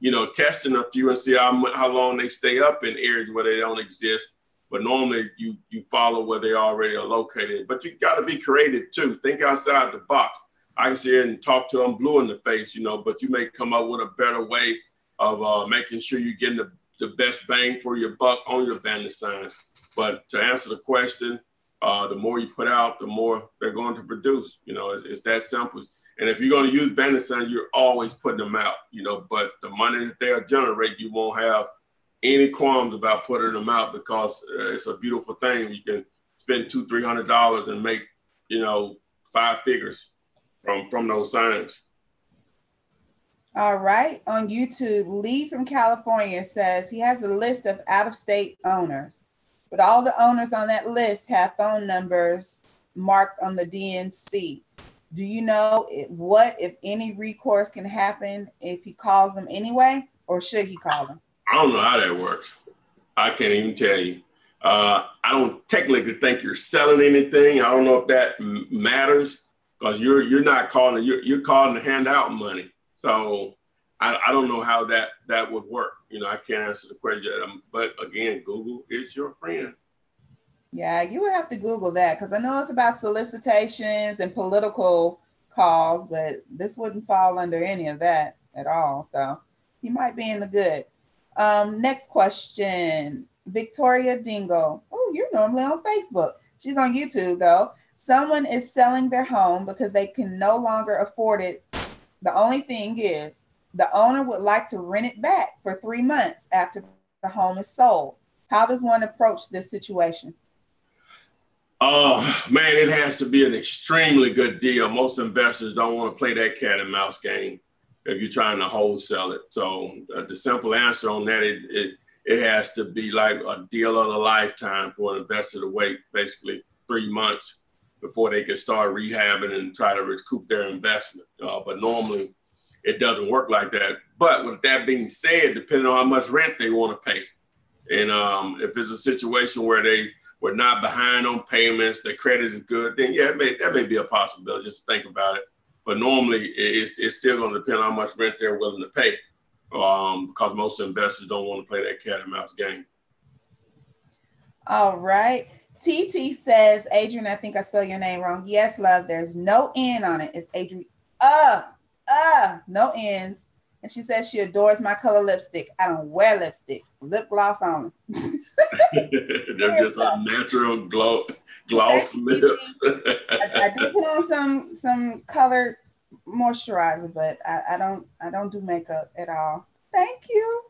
a few and see how long they stay up in areas where they don't exist. But normally you follow where they already are located. But you got to be creative too. Think outside the box. I can sit here and talk to them blue in the face, but you may come up with a better way of making sure you're getting the best bang for your buck on your bandit signs. But to answer the question, the more you put out, the more they're going to produce. It's that simple. And if you're going to use bandit signs, you're always putting them out, but the money that they'll generate, you won't have any qualms about putting them out, because it's a beautiful thing. You can spend $200-$300 and make, 5 figures from those signs. All right. On YouTube, Lee from California says he has a list of out-of-state owners, but all the owners on that list have phone numbers marked on the DNC. Do you know what, if any, recourse can happen if he calls them anyway, or should he call them? I don't know how that works. I can't even tell you. I don't technically think you're selling anything. I don't know if that matters, because you're not calling, you're calling to hand out money. So I don't know how that would work. I can't answer the question. But again, Google is your friend. Yeah, you would have to Google that, because I know it's about solicitations and political calls, but this wouldn't fall under any of that at all. So you might be in the good. Next question, Victoria Dingle. Oh, you're normally on Facebook. She's on YouTube though. Someone is selling their home because they can no longer afford it. The only thing is the owner would like to rent it back for 3 months after the home is sold. How does one approach this situation? Man, it has to be an extremely good deal. Most investors don't want to play that cat and mouse game if you're trying to wholesale it. So the simple answer on that, it has to be like a deal of a lifetime for an investor to wait basically 3 months before they can start rehabbing and try to recoup their investment. But normally it doesn't work like that. But with that being said, depending on how much rent they want to pay, and if it's a situation where they were not behind on payments, their credit is good, then yeah, that may be a possibility. Just think about it. But normally, it's still going to depend on how much rent they're willing to pay, because most investors don't want to play that cat and mouse game. All right. TT says, Adrian, I think I spelled your name wrong. Yes, love. There's no N on it. It's Adrian. No N's. And she says she adores my color lipstick. I don't wear lipstick. Lip gloss on. They're just a natural gloss lips. I did put on some colored moisturizer, but I don't do makeup at all. Thank you.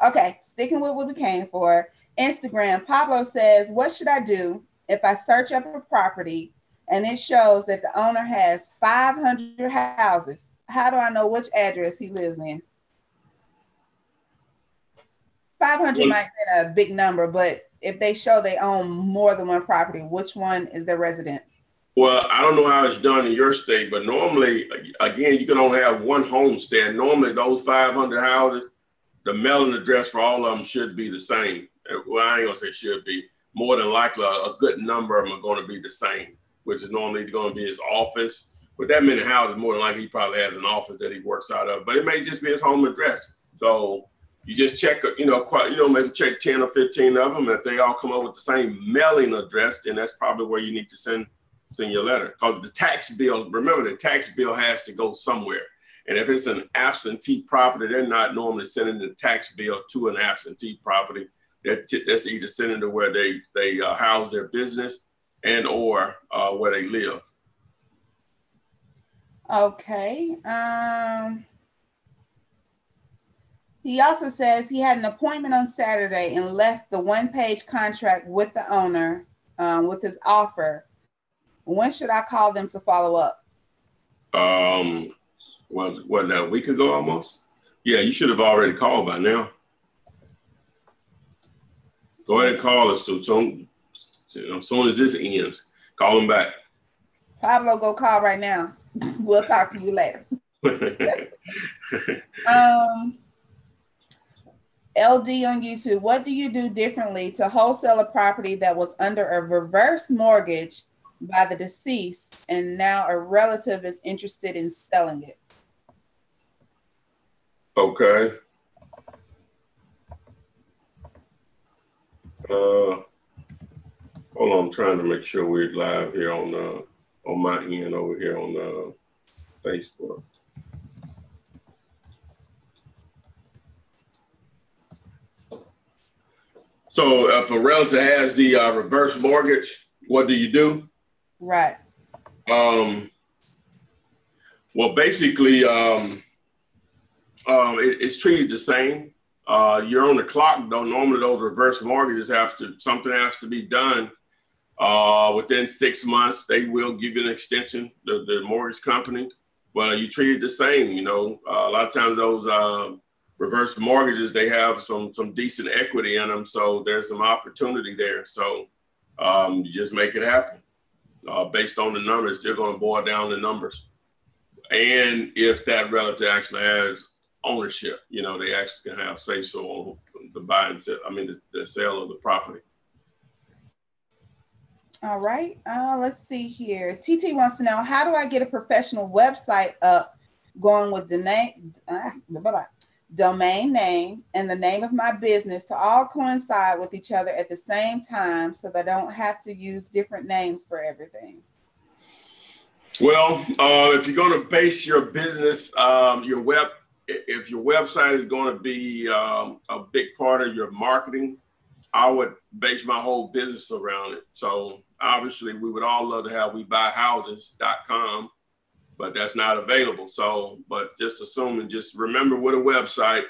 Okay, sticking with what we came for. Instagram, Pablo says, what should I do if I search up a property and it shows that the owner has 500 houses? How do I know which address he lives in? 500 might be a big number, but if they show they own more than one property, which one is their residence? Well, I don't know how it's done in your state, but normally, again, you can only have one homestead. Normally, those 500 houses, the mailing address for all of them should be the same. Well, I ain't gonna say should be. More than likely, a good number of them are going to be the same, which is normally going to be his office. With that many houses, more than likely, he probably has an office that he works out of. But it may just be his home address. So you just check, maybe check 10 or 15 of them. If they all come up with the same mailing address, then that's probably where you need to send your letter. Because the tax bill, remember, the tax bill has to go somewhere. And if it's an absentee property, they're not normally sending the tax bill to an absentee property. That's either sending to where they house their business and or where they live. Okay. He also says he had an appointment on Saturday and left the one-page contract with the owner with his offer. When should I call them to follow up? Was that a week ago almost? Yeah, you should have already called by now. Go ahead and call us as soon as this ends. Call them back. Pablo, go call right now. We'll talk to you later. LD on YouTube, what do you do differently to wholesale a property that was under a reverse mortgage by the deceased and now a relative is interested in selling it? Okay. Hold on, I'm trying to make sure we're live here on my end over here on Facebook. So if a relative has the reverse mortgage, what do you do? Right. Well, basically, it's treated the same. You're on the clock, though. Normally, those reverse mortgages something has to be done within 6 months. They will give you an extension, the mortgage company. Well, you treat it the same. A lot of times those reverse mortgages, they have some decent equity in them, so there's some opportunity there. So you just make it happen based on the numbers. They're going to boil down the numbers, and if that relative actually has ownership, they actually can have say so on the buy and sell. The sale of the property. All right. Let's see here. TT wants to know, how do I get a professional website up going with the domain name and the name of my business to all coincide with each other at the same time so that I don't have to use different names for everything? Well, if you're going to base your business, if your website is going to be a big part of your marketing, I would base my whole business around it. So obviously we would all love to have WeBuyHouses.com, but that's not available. So, but just remember with a website.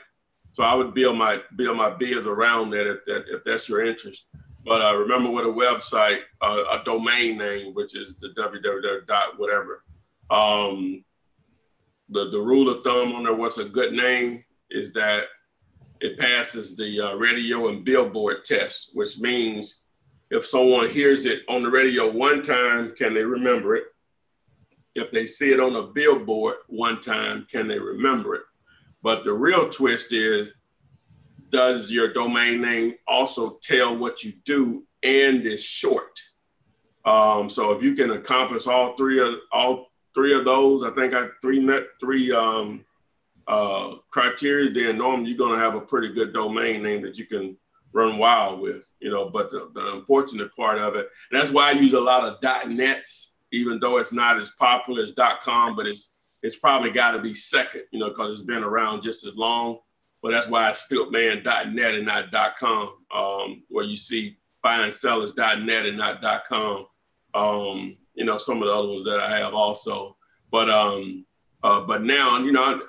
So I would build my biz around that if that's your interest. But remember with a website, a domain name, which is the www. whatever. The rule of thumb on there, what's a good name, is that it passes the radio and billboard test, which means if someone hears it on the radio one time, can they remember it? if they see it on a billboard one time, can they remember it? But the real twist is, does your domain name also tell what you do and is short? So if you can accomplish all three of those, I think three criteria, then normally you're going to have a pretty good domain name that you can run wild with, but the unfortunate part of it, and that's why I use a lot of .nets, even though it's not as popular as .com, but it's probably got to be second, because it's been around just as long. But that's why it's Flipman.net and not .com, where you see buying sellers.net and not .com. Some of the other ones that I have also. But now,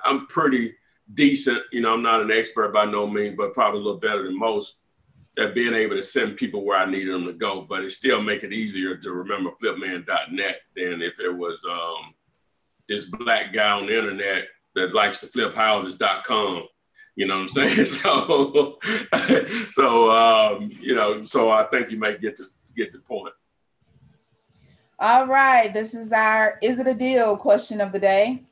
I'm pretty decent. I'm not an expert by no means, but probably a little better than most at being able to send people where I needed them to go. But it still make it easier to remember Flipman.net than if it was this black guy on the internet that likes to flip houses.com. You know what I'm saying? So I think you may get the point. All right, this is our "Is it a deal?" question of the day.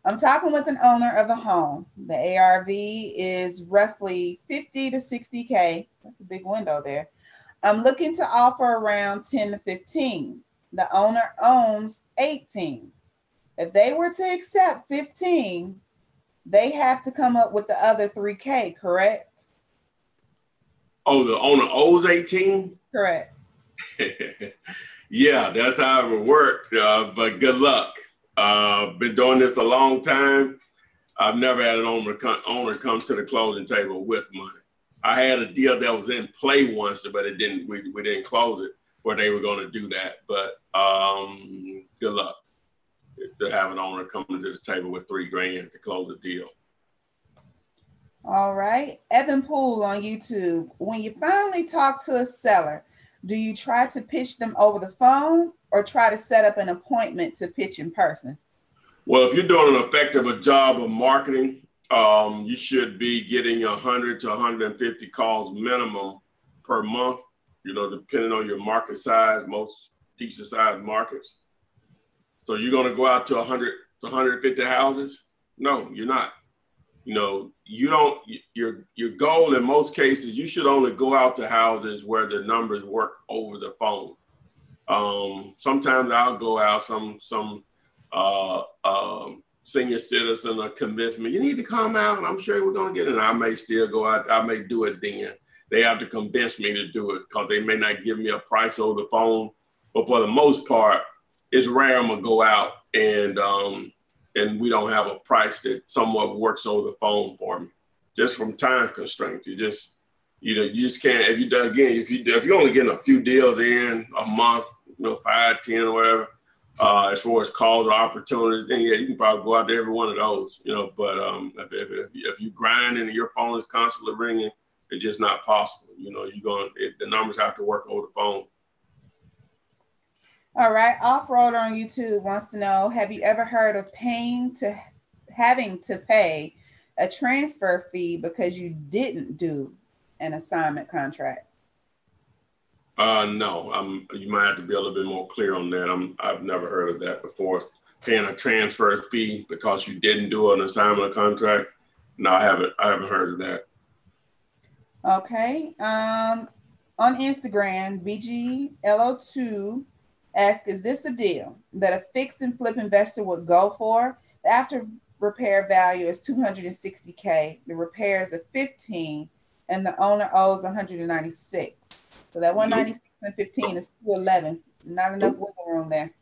I'm talking with an owner of a home. The ARV is roughly 50 to 60K. That's a big window there. I'm looking to offer around 10 to 15. The owner owns 18. If they were to accept 15, they have to come up with the other 3K, correct? Oh, the owner owes 18? Correct. Yeah, that's how it would work, but good luck. Been doing this a long time. I've never had an owner come to the closing table with money. I had a deal that was in play once, but it didn't. We didn't close it where they were going to do that. But good luck to have an owner coming to the table with $3,000 to close the deal. All right, Evan Poole on YouTube. When you finally talk to a seller, do you try to pitch them over the phone or try to set up an appointment to pitch in person? Well, if you're doing an effective job of marketing, you should be getting 100 to 150 calls minimum per month, depending on your market size, most decent sized markets. So you're going to go out to 100 to 150 houses? No, you're not. You don't, your goal in most cases, you should only go out to houses where the numbers work over the phone. Sometimes I'll go out, some senior citizen will convince me, you need to come out, and I'm sure we're going to get it. And I may still go out, I may do it then. They have to convince me to do it because they may not give me a price over the phone. But for the most part, it's rare I'm going to go out and we don't have a price that somewhat works over the phone for me, just from time constraints. You just can't. If you're only getting a few deals in a month, 5, 10, or whatever, as far as calls or opportunities, then yeah, you can probably go out to every one of those. But if you grind and your phone is constantly ringing, it's just not possible. The numbers have to work over the phone. All right, Off-Roader on YouTube wants to know, have you ever heard of having to pay a transfer fee because you didn't do an assignment contract? No, you might have to be a little bit more clear on that. I've never heard of that before. Paying a transfer fee because you didn't do an assignment contract. No, I haven't heard of that. Okay. On Instagram, BGLO2 asks, is this a deal that a fix and flip investor would go for? The after repair value is $260K. The repairs are $15, and the owner owes $196. So that 196 and 15 is $211. Not enough wiggle room there.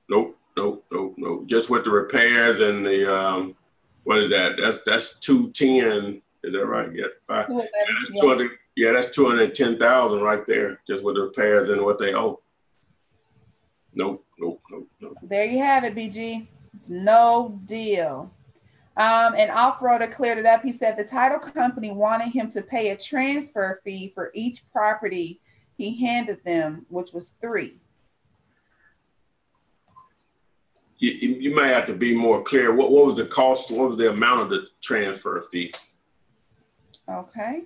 Nope. Just with the repairs and the what is that? That's $210. Is that right? Yeah, 5. That's $210,000 right there, just with the repairs and what they owe. Nope. There you have it, BG. It's no deal. And Off-Roader cleared it up. He said the title company wanted him to pay a transfer fee for each property he handed them, which was 3. You may have to be more clear. What was the cost? What was the amount of the transfer fee? Okay.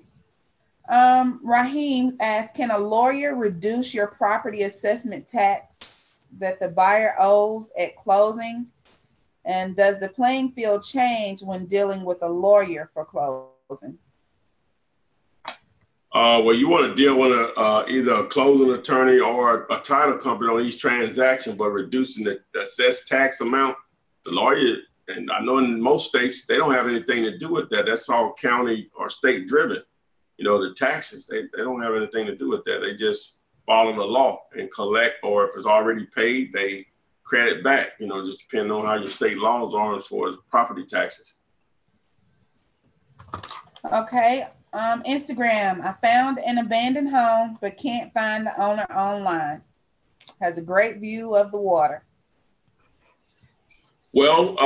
Raheem asked, can a lawyer reduce your property assessment tax that the buyer owes at closing And does the playing field change when dealing with a lawyer for closing? Well, you want to deal with either a closing attorney or a title company on each transaction, but reducing the assessed tax amount. The lawyer, and I know in most states, they don't have anything to do with that. That's all county or state driven. You know, the taxes, they don't have anything to do with that. They just follow the law and collect, or if it's already paid, they credit back, you know, just depending on how your state laws are as far as property taxes. Okay. Instagram, I found an abandoned home, but can't find the owner online. Has a great view of the water. Well,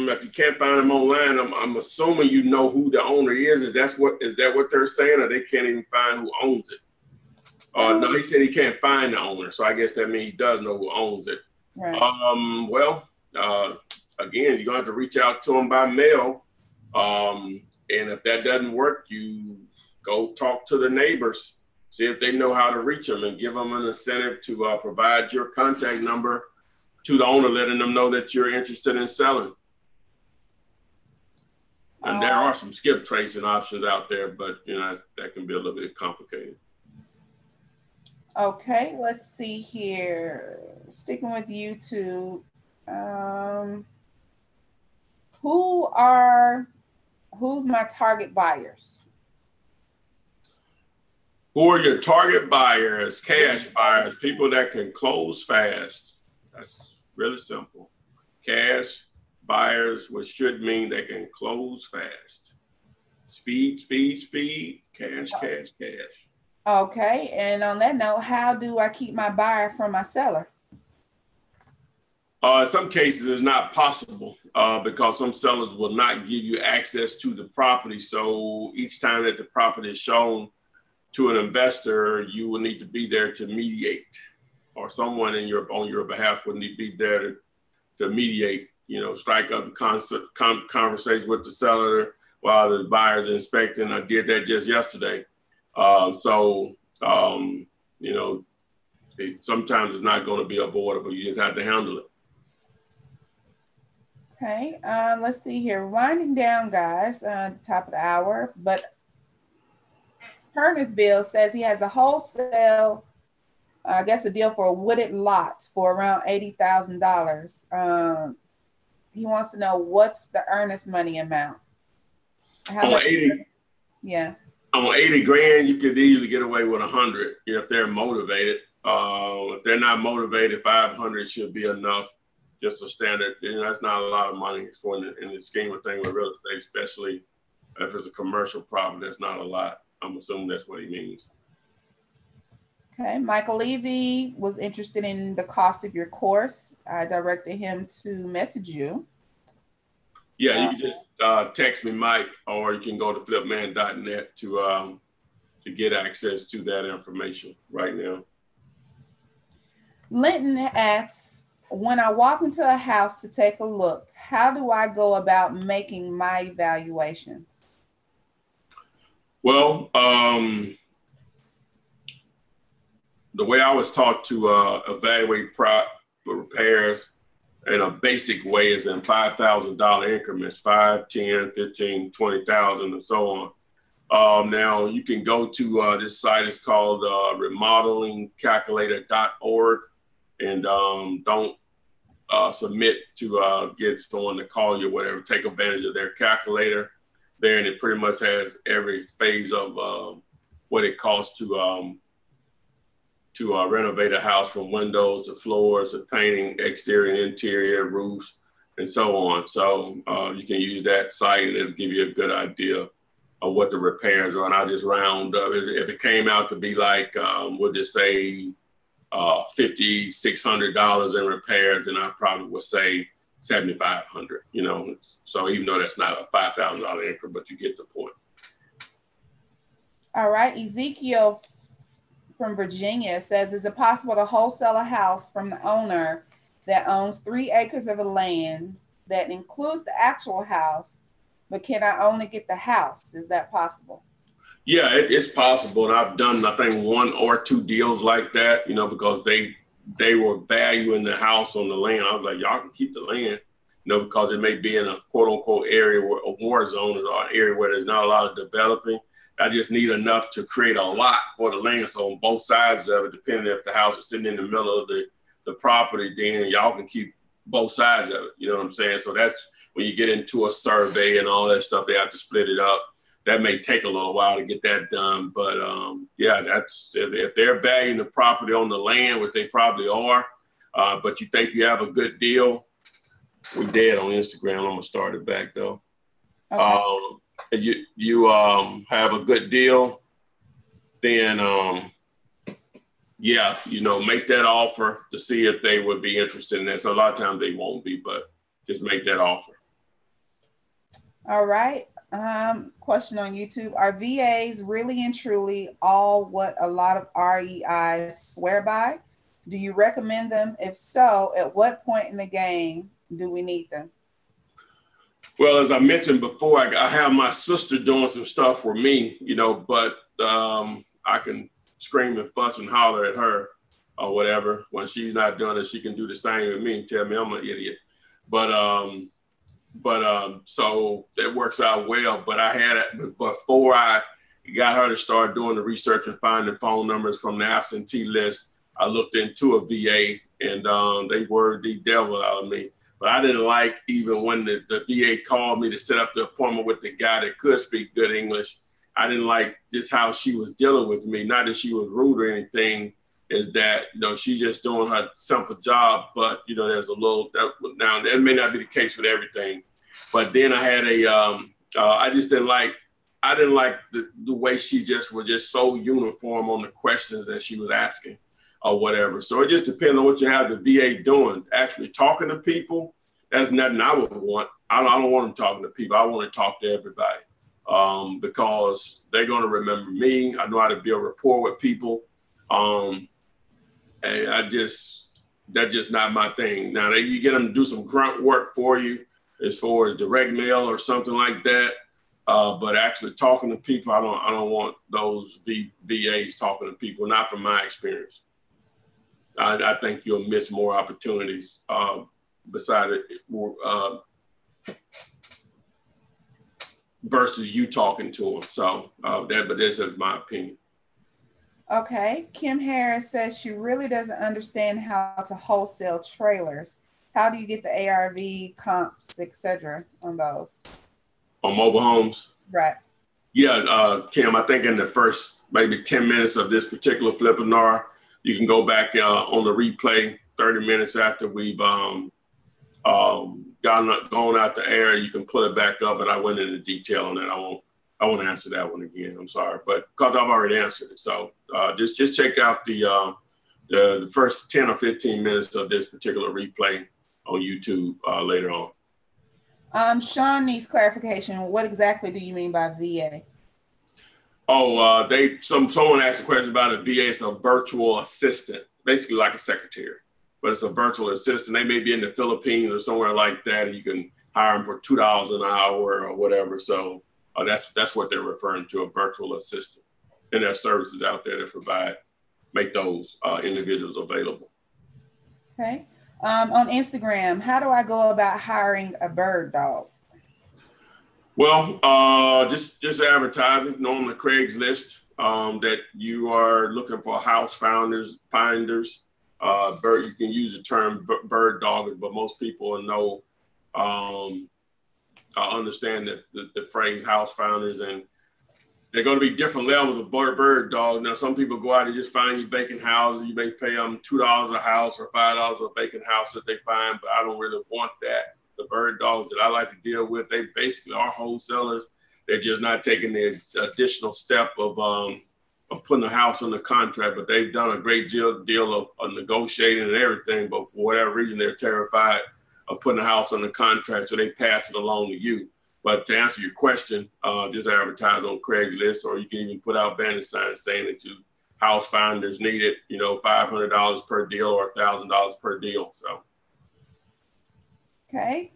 if you can't find them online, I'm assuming you know who the owner is. Is that what they're saying, or they can't even find who owns it? No, he said he can't find the owner, so I guess that means he does know who owns it. Right. Again, you're gonna have to reach out to him by mail, and if that doesn't work, you go talk to the neighbors, see if they know how to reach them, and give them an incentive to provide your contact number to the owner, letting them know that you're interested in selling. And there are some skip tracing options out there, but you know that can be a little bit complicated. Okay, let's see here. Sticking with YouTube, who's my target buyers? Who are your target buyers? Cash buyers, people that can close fast. That's really simple. Cash buyers, which should mean they can close fast. Speed, speed, speed. Cash, cash, cash. Okay, and on that note, how do I keep my buyer from my seller? In some cases, it's not possible because some sellers will not give you access to the property. So each time that the property is shown to an investor, you will need to be there to mediate, or someone on your behalf would need to be there to mediate. You know, strike up a conversation with the seller while the buyer's inspecting. I did that just yesterday. You know, sometimes it's not going to be avoidable. You just have to handle it. Okay, let's see here. Winding down, guys, at the top of the hour. But Hernesville says he has a wholesale, I guess, a deal for a wooded lot for around $80,000. He wants to know what's the earnest money amount. How much? 80, yeah. On 80 grand, you could easily get away with 100 if they're motivated. If they're not motivated, 500 should be enough. Just a standard. You know, that's not a lot of money for in the scheme of things with real estate, especially if it's a commercial property. That's not a lot. I'm assuming that's what he means. Okay, Michael Levy was interested in the cost of your course. I directed him to message you. Yeah, you can just text me, Mike, or you can go to flipman.net to get access to that information right now. Linton asks, when I walk into a house to take a look, how do I go about making my evaluations? Well, the way I was taught to evaluate repairs in a basic way is in $5,000 increments, 5, 10, 15, 20,000, and so on. Now you can go to this site. It's called remodelingcalculator.org, and don't submit to get someone to call you or whatever. Take advantage of their calculator there, and it pretty much has every phase of what it costs to renovate a house, from windows to floors to painting, exterior and interior, roofs, and so on. So you can use that site, and it'll give you a good idea of what the repairs are. And I just round up. If it came out to be like, we'll just say $5,600 in repairs, then I probably would say $7,500, you know. So even though that's not a $5,000 increment, but you get the point. All right, Ezekiel from Virginia says, is it possible to wholesale a house from the owner that owns 3 acres of land that includes the actual house, but can I only get the house? Is that possible? Yeah, it's possible. And I've done, I think, 1 or 2 deals like that, you know, because they they were valuing the house on the land. I was like, y'all can keep the land, because it may be in a quote unquote area where a war zone or an area where there's not a lot of developing. I just need enough to create a lot for the land. So on both sides of it, depending if the house is sitting in the middle of the property, then y'all can keep both sides of it. You know what I'm saying? So that's when you get into a survey and all that stuff, they have to split it up. That may take a little while to get that done. But yeah, that's if they're valuing the property on the land, which they probably are, but you think you have a good deal, we dead on Instagram. I'm gonna start it back though. Okay. You have a good deal, then yeah, make that offer to see if they would be interested in that. So a lot of times they won't be, but just make that offer. All right. Question on YouTube. Are VAs really and truly all what a lot of REIs swear by? Do you recommend them? If so, at what point in the game do we need them? Well, as I mentioned before, I have my sister doing some stuff for me, but I can scream and fuss and holler at her or whatever. When she's not doing it, she can do the same with me and tell me I'm an idiot. But so that works out well. But I had it before I got her to start doing the research and finding phone numbers from the absentee list. I looked into a VA and they were the devil out of me. But I didn't like, even when the VA called me to set up the appointment with the guy that could speak good English, I didn't like just how she was dealing with me. Not that she was rude or anything, is that, she's just doing her simple job, but, there's a little, now that may not be the case with everything. But then I had I didn't like the way she was just so uniform on the questions that she was asking or whatever. So it just depends on what you have the VA doing. Actually talking to people, that's nothing I would want. I don't want them talking to people. I want to talk to everybody because they're going to remember me. I know how to build rapport with people. And that's just not my thing. Now, you get them to do some grunt work for you as far as direct mail or something like that. But actually talking to people, I don't want those VAs talking to people, not from my experience. I think you'll miss more opportunities beside it versus you talking to them. So but this is my opinion. Okay. Kim Harris says she really doesn't understand how to wholesale trailers. How do you get the ARV comps, etc. on those? On mobile homes? Right. Yeah, Kim, I think in the first maybe 10 minutes of this particular Flippinar, you can go back on the replay 30 minutes after we've gone out the air. You can pull it back up, and I went into detail on that. I won't answer that one again. I'm sorry, but because I've already answered it. So just check out the first 10 or 15 minutes of this particular replay on YouTube later on. Sean needs clarification. What exactly do you mean by VA? Oh, someone asked a question about a VA. It's a virtual assistant, basically like a secretary, but it's a virtual assistant. They may be in the Philippines or somewhere like that, and you can hire them for $2 an hour or whatever. So that's what they're referring to, a virtual assistant. And there are services out there that make those individuals available. Okay. On Instagram, how do I go about hiring a bird dog? Well, just advertising on the Craigslist that you are looking for house finders. You can use the term bird dog, but most people know, understand that the phrase house finders, and they're going to be different levels of bird dog. Now, some people go out and just find you vacant houses. You may pay them $2 a house or $5 a vacant house that they find, but I don't really want that. The bird dogs that I like to deal with, they basically are wholesalers. They're just not taking the additional step of putting a house under contract, but they've done a great deal of negotiating and everything. But for whatever reason, they're terrified of putting a house under contract, so they pass it along to you. But to answer your question, just advertise on Craigslist, or you can even put out banner signs saying that house finders need it, $500 per deal or $1,000 per deal. So. Okay.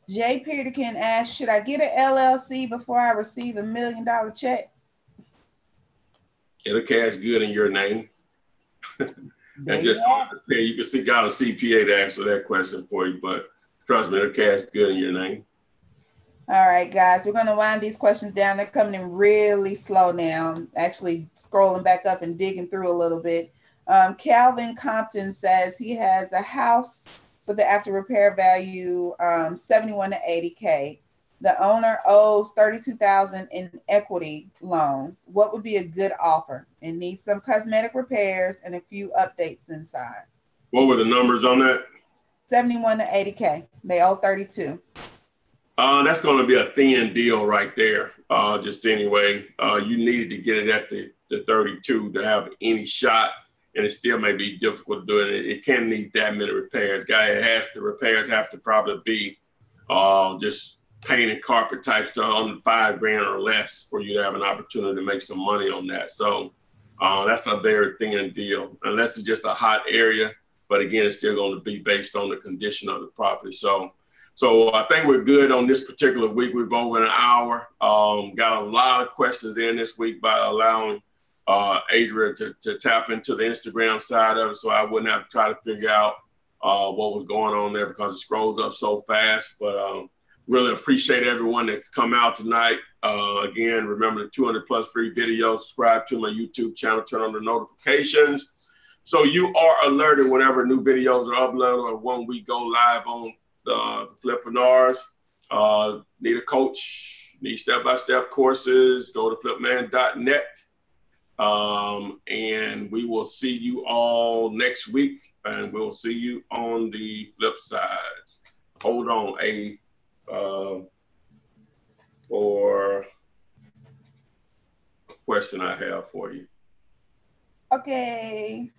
Jay Peterkin asks, should I get an LLC before I receive $1 million check? It'll cash good in your name. There and you just have it. pay. You can seek out a CPA to answer that question for you, but trust me, the cash good in your name. All right, guys, we're going to wind these questions down. They're coming in really slow now. Actually, scrolling back up and digging through a little bit. Calvin Compton says he has a house with the after repair value 71 to 80K. The owner owes 32,000 in equity loans. What would be a good offer? It needs some cosmetic repairs and a few updates inside. What were the numbers on that? 71 to 80K. They owe 32. That's going to be a thin deal right there. Just anyway, you needed to get it at the 32 to have any shot, and it still may be difficult to do it. It can't need that many repairs. The repairs have to probably be just paint and carpet type stuff on $5,000 or less for you to have an opportunity to make some money on that. So that's a very thin deal, unless it's just a hot area. But again, it's still going to be based on the condition of the property. So I think we're good on this particular week. We've over an hour. Got a lot of questions in this week by allowing Adria to tap into the Instagram side of it, so I wouldn't have to try to figure out what was going on there because it scrolls up so fast. But really appreciate everyone that's come out tonight. Again, remember the 200 plus free videos. Subscribe to my YouTube channel. Turn on the notifications so you are alerted whenever new videos are uploaded or when we go live on the Flippinars. Need a coach, need step-by-step courses, go to flipman.net. And we will see you all next week, and we'll see you on the flip side. Hold on, for a question I have for you. Okay.